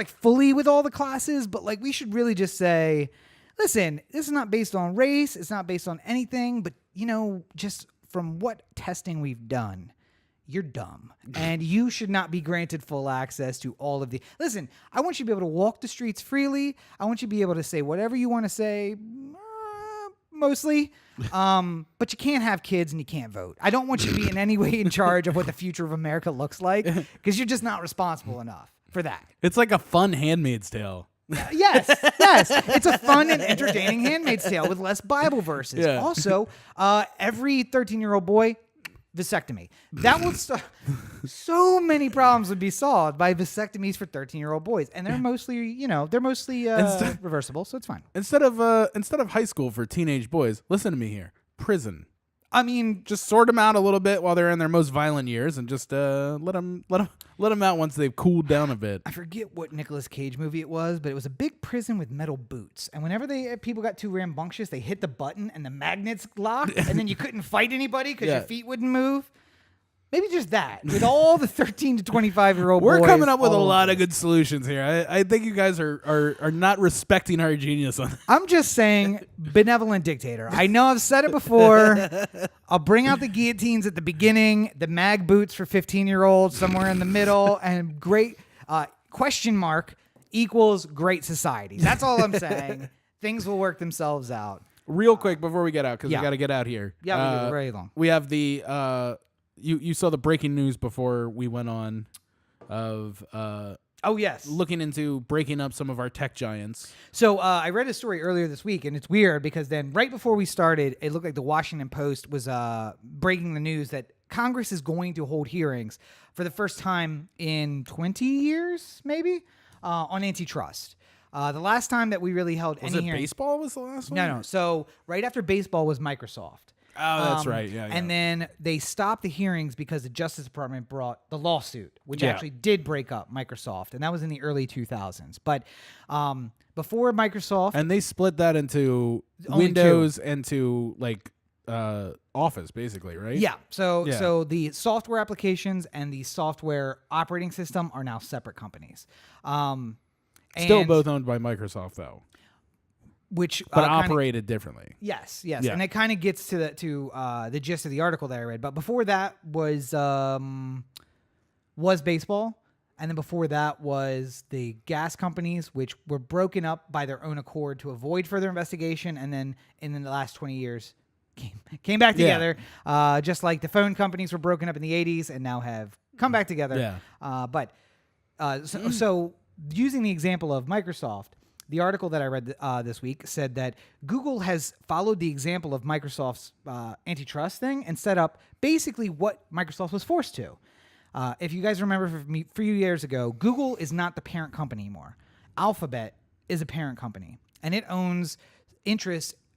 Speaker 2: fully with all the classes, but like we should really just say, listen, this is not based on race. It's not based on anything, but just from what testing we've done, you're dumb and you should not be granted full access to all of the, listen, I want you to be able to walk the streets freely. I want you to be able to say whatever you want to say, mostly. But you can't have kids and you can't vote. I don't want you to be in any way in charge of what the future of America looks like because you're just not responsible enough for that.
Speaker 1: It's like a fun Handmaid's Tale.
Speaker 2: Yes. It's a fun and entertaining Handmaid's Tale with less Bible verses.
Speaker 1: Yeah.
Speaker 2: Also, every 13-year-old boy, vasectomy. That would so many problems would be solved by vasectomies for 13-year-old boys, and they're mostly, reversible, so it's fine.
Speaker 1: Instead of high school for teenage boys, listen to me here. Prison.
Speaker 2: I mean,
Speaker 1: Just sort them out a little bit while they're in their most violent years, and just let them out once they've cooled down a bit.
Speaker 2: I forget what Nicolas Cage movie it was, but it was a big prison with metal boots. And whenever people got too rambunctious, they hit the button and the magnets locked, and then you couldn't fight anybody because your feet wouldn't move. Maybe just that with all the 13 to 25-year-old boys.
Speaker 1: We're coming up with a lot of good solutions here. I think you guys are not respecting our genius on.
Speaker 2: I'm just saying, benevolent dictator. I know I've said it before. I'll bring out the guillotines at the beginning, the mag boots for 15-year-olds somewhere in the middle, and great question mark equals great society. That's all I'm saying. Things will work themselves out.
Speaker 1: Real quick before we get out, because we got to get out here.
Speaker 2: Yeah, we're very long.
Speaker 1: We have the you saw the breaking news before we went on of
Speaker 2: oh yes,
Speaker 1: looking into breaking up some of our tech giants.
Speaker 2: So I read a story earlier this week, and it's weird because then right before we started, it looked like the Washington Post was breaking the news that Congress is going to hold hearings for the first time in 20 years, maybe, on antitrust. The last time that we really held any hearings.
Speaker 1: Baseball was the last one?
Speaker 2: No. So right after baseball was Microsoft.
Speaker 1: Oh, that's right. Yeah.
Speaker 2: And then they stopped the hearings because the Justice Department brought the lawsuit, which actually did break up Microsoft, and that was in the early 2000s. But before Microsoft,
Speaker 1: and they split that into Windows and to like Office, basically, right?
Speaker 2: Yeah. So the software applications and the software operating system are now separate companies.
Speaker 1: Still both owned by Microsoft, though.
Speaker 2: Which
Speaker 1: but operated differently.
Speaker 2: Yes, and it kind of gets to the gist of the article that I read. But before that was baseball, and then before that was the gas companies, which were broken up by their own accord to avoid further investigation, and then in the last 20 years came back together. Just like the phone companies were broken up in the 80s and now have come back together. Yeah. So using the example of Microsoft. The article that I read this week said that Google has followed the example of Microsoft's antitrust thing and set up basically what Microsoft was forced to. If you guys remember from a few years ago, Google is not the parent company anymore. Alphabet is a parent company, and it owns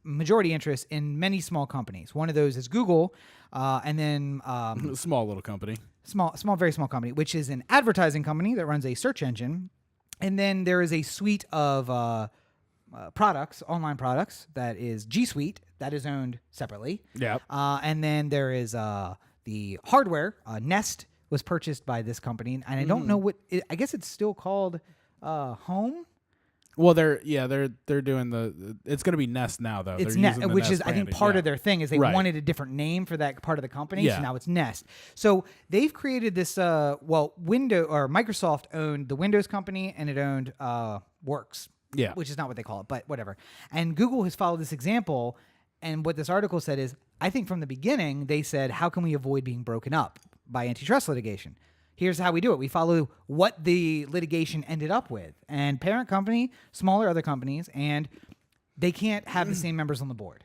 Speaker 2: majority interest in many small companies. One of those is Google, and then
Speaker 1: small little company,
Speaker 2: very small company, which is an advertising company that runs a search engine. And then there is a suite of products, online products, that is G Suite, that is owned separately.
Speaker 1: Yeah.
Speaker 2: And then there is the hardware. Nest was purchased by this company, and I don't know I guess it's still called Home.
Speaker 1: Well, they're doing it's going to be Nest now, though.
Speaker 2: It's Nest, which is I think part of their thing is they wanted a different name for that part of the company, so now it's Nest. So they've created this. Microsoft owned the Windows company, and it owned Works, which is not what they call it, but whatever. And Google has followed this example, and what this article said is, I think from the beginning they said, how can we avoid being broken up by antitrust litigation? Here's how we do it. We follow what the litigation ended up with. And parent company, smaller other companies, and they can't have the same members on the board.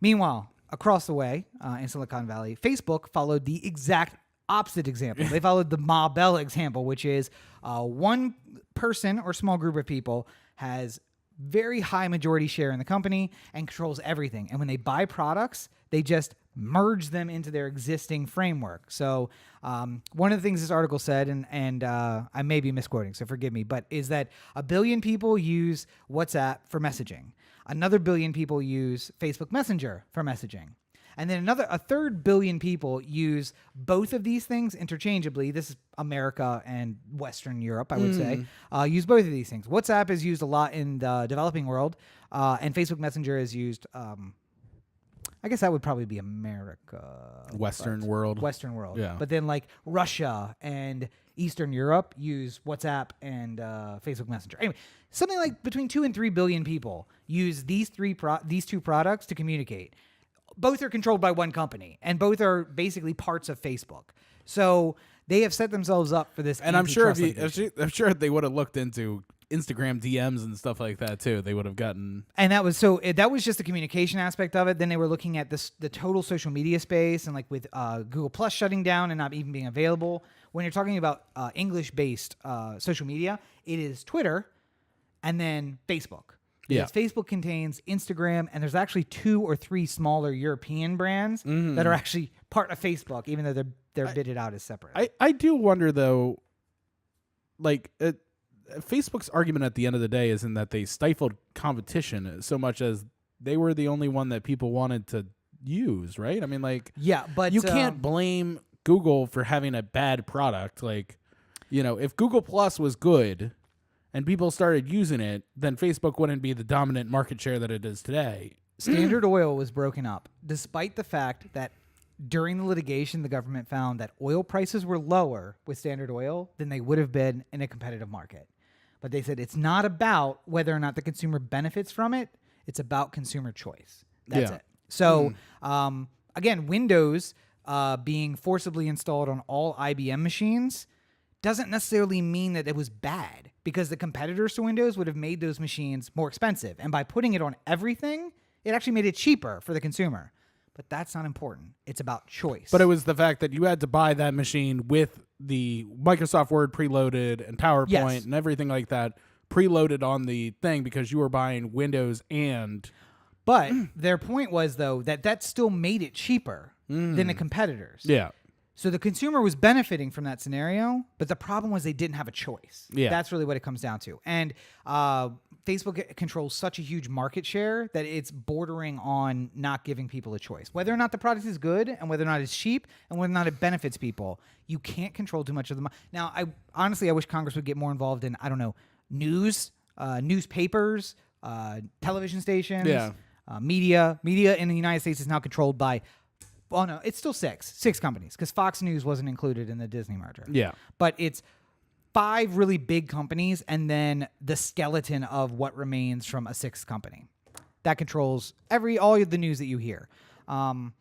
Speaker 2: Meanwhile, across the way in Silicon Valley, Facebook followed the exact opposite example. They followed the Ma Bell example, which is one person or small group of people has very high majority share in the company and controls everything. And when they buy products, they just merge them into their existing framework. So one of the things this article said, and I may be misquoting, so forgive me, but is that 1 billion people use WhatsApp for messaging. Another 1 billion people use Facebook Messenger for messaging. And then a third billion people use both of these things interchangeably. This is America and Western Europe, I would say. Use both of these things. WhatsApp is used a lot in the developing world, and Facebook Messenger is used, I guess that would probably be America.
Speaker 1: Western world.
Speaker 2: Western world.
Speaker 1: Yeah.
Speaker 2: But then like Russia and Eastern Europe use WhatsApp and Facebook Messenger. Anyway, something like between 2 and 3 billion people use these two products to communicate. Both are controlled by one company, and both are basically parts of Facebook. So they have set themselves up for this.
Speaker 1: And I'm sure
Speaker 2: litigation.
Speaker 1: they would have looked into Instagram DMs and stuff like that too. They would have gotten.
Speaker 2: And that was just the communication aspect of it. Then they were looking at the total social media space, and like with Google Plus shutting down and not even being available. When you're talking about English-based social media, it is Twitter and then Facebook. Because Facebook contains Instagram, and there's actually 2 or 3 smaller European brands that are actually part of Facebook, even though they're bidded out as separate.
Speaker 1: I do wonder though, like Facebook's argument at the end of the day isn't that they stifled competition so much as they were the only one that people wanted to use, right? I mean, like,
Speaker 2: yeah, but
Speaker 1: you can't blame Google for having a bad product. Like, if Google Plus was good and people started using it, then Facebook wouldn't be the dominant market share that it is today.
Speaker 2: Standard Oil was broken up, despite the fact that during the litigation, the government found that oil prices were lower with Standard Oil than they would have been in a competitive market. But they said it's not about whether or not the consumer benefits from it. It's about consumer choice. That's it. So, again, Windows being forcibly installed on all IBM machines doesn't necessarily mean that it was bad, because the competitors to Windows would have made those machines more expensive. And by putting it on everything, it actually made it cheaper for the consumer. But that's not important. It's about choice.
Speaker 1: But it was the fact that you had to buy that machine with the Microsoft Word preloaded and PowerPoint and everything like that preloaded on the thing, because you were buying Windows and...
Speaker 2: But their point was, though, that still made it cheaper than the competitors.
Speaker 1: Yeah.
Speaker 2: So the consumer was benefiting from that scenario, but the problem was they didn't have a choice.
Speaker 1: Yeah.
Speaker 2: That's really what it comes down to. And Facebook controls such a huge market share that it's bordering on not giving people a choice. Whether or not the product is good and whether or not it's cheap and whether or not it benefits people, you can't control too much of the money. Now, I wish Congress would get more involved in, news, newspapers, television stations, media. Media in the United States is now controlled by... Well, no, it's still six companies, because Fox News wasn't included in the Disney merger.
Speaker 1: Yeah.
Speaker 2: But it's 5 really big companies and then the skeleton of what remains from a 6th company that controls all of the news that you hear. And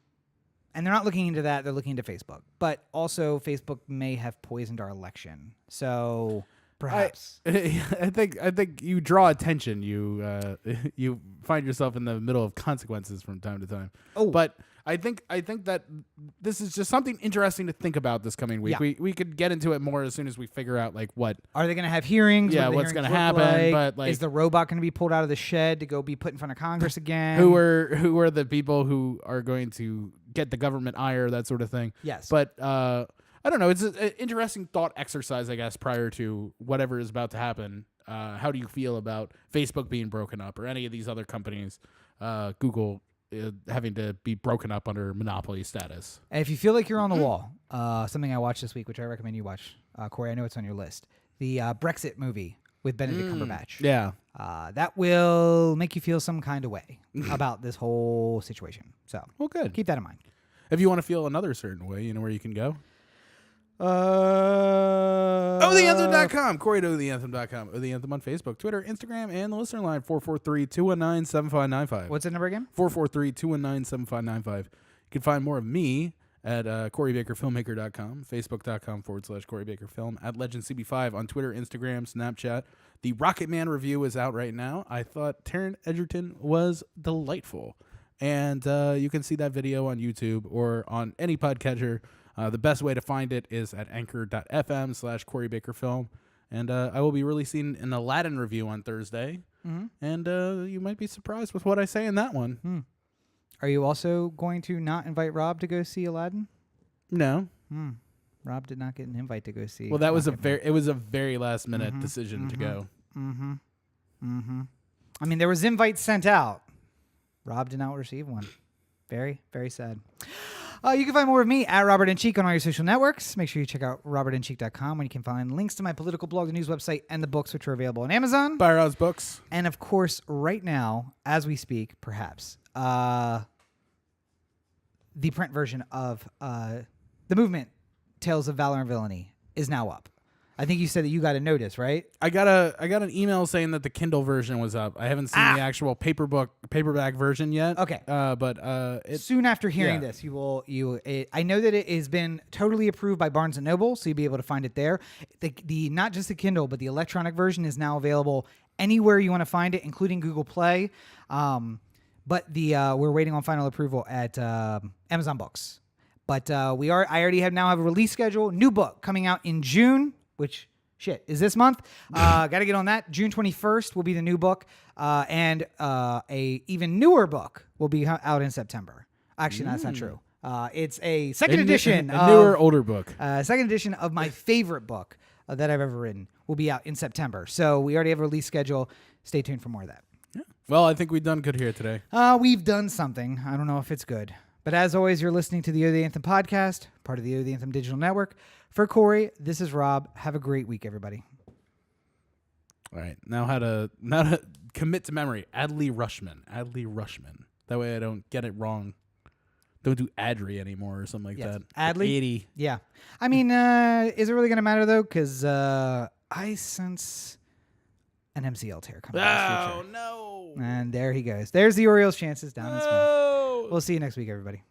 Speaker 2: they're not looking into that. They're looking into Facebook. But also Facebook may have poisoned our election. So perhaps.
Speaker 1: I think you draw attention. You find yourself in the middle of consequences from time to time.
Speaker 2: Oh.
Speaker 1: But I think that this is just something interesting to think about this coming week.
Speaker 2: Yeah.
Speaker 1: We could get into it more as soon as we figure out what
Speaker 2: are they going to have hearings?
Speaker 1: Yeah,
Speaker 2: what
Speaker 1: what's
Speaker 2: going to
Speaker 1: happen? But
Speaker 2: is the robot going to be pulled out of the shed to go be put in front of Congress again?
Speaker 1: who are the people who are going to get the government ire, that sort of thing?
Speaker 2: Yes.
Speaker 1: But I don't know. It's an interesting thought exercise, I guess, prior to whatever is about to happen. How do you feel about Facebook being broken up, or any of these other companies, Google having to be broken up under monopoly status?
Speaker 2: And if you feel like you're on the wall, something I watched this week, which I recommend you watch, Corey, I know it's on your list, the Brexit movie with Benedict Cumberbatch.
Speaker 1: Yeah.
Speaker 2: That will make you feel some kind of way about this whole situation. So,
Speaker 1: Well, good.
Speaker 2: keep that in mind.
Speaker 1: If you want to feel another certain way, you know where you can go?
Speaker 2: OTheAnthem.com.
Speaker 1: Corey at OTheAnthem.com. O The Anthem on Facebook, Twitter, Instagram, and the listener line, 443-219-7595.
Speaker 2: What's the number again?
Speaker 1: 443-219-7595. You can find more of me at CoreyBakerFilmmaker.com, Facebook.com/CoreyBakerFilm, at LegendCB5 on Twitter, Instagram, Snapchat. The Rocket Man review is out right now. I thought Taron Egerton was delightful. And you can see that video on YouTube or on any podcatcher. The best way to find it is at anchor.fm/CoreyBakerFilm. And I will be releasing an Aladdin review on Thursday. Mm-hmm. And you might be surprised with what I say in that one.
Speaker 2: Are you also going to not invite Rob to go see Aladdin?
Speaker 1: No.
Speaker 2: Rob did not get an invite to go see.
Speaker 1: Well, that was it was a very last minute decision to go.
Speaker 2: I mean, there was invites sent out. Rob did not receive one. Very, very sad. You can find more of me at Robert and Cheek on all your social networks. Make sure you check out robertandcheek.com when you can find links to my political blog, the news website, and the books, which are available on Amazon.
Speaker 1: Buy Rob's books.
Speaker 2: And, of course, right now, as we speak, perhaps, the print version of the movement, Tales of Valor and Villainy, is now up. I think you said that you got a notice, right?
Speaker 1: I got an email saying that the Kindle version was up. I haven't seen the actual paperback version yet.
Speaker 2: Okay,
Speaker 1: but
Speaker 2: soon after hearing this, I know that it has been totally approved by Barnes and Noble, so you'll be able to find it there. The not just the Kindle, but the electronic version is now available anywhere you want to find it, including Google Play. But we're waiting on final approval at Amazon Books. But I already now have a release schedule. New book coming out in June. Which, is this month. Got to get on that. June 21st will be the new book. And a even newer book will be out in September. Actually, that's not true. It's a second edition.
Speaker 1: A newer, older book.
Speaker 2: Second edition of my favorite book that I've ever written will be out in September. So we already have a release schedule. Stay tuned for more of that.
Speaker 1: Yeah. Well, I think we've done good here today.
Speaker 2: We've done something. I don't know if it's good. But as always, you're listening to the O The Anthem podcast, part of the O The Anthem digital network. For Corey, this is Rob. Have a great week, everybody.
Speaker 1: All right. Now how to commit to memory. Adley Rushman. That way I don't get it wrong. Don't do Adri anymore or something like that.
Speaker 2: Adley?
Speaker 1: 80.
Speaker 2: Yeah. I mean, is it really going to matter, though? Because I sense an MCL tear coming in the future.
Speaker 1: No.
Speaker 2: And there he goes. There's the Orioles' chances down in Smith.
Speaker 1: No.
Speaker 2: We'll see you next week, everybody.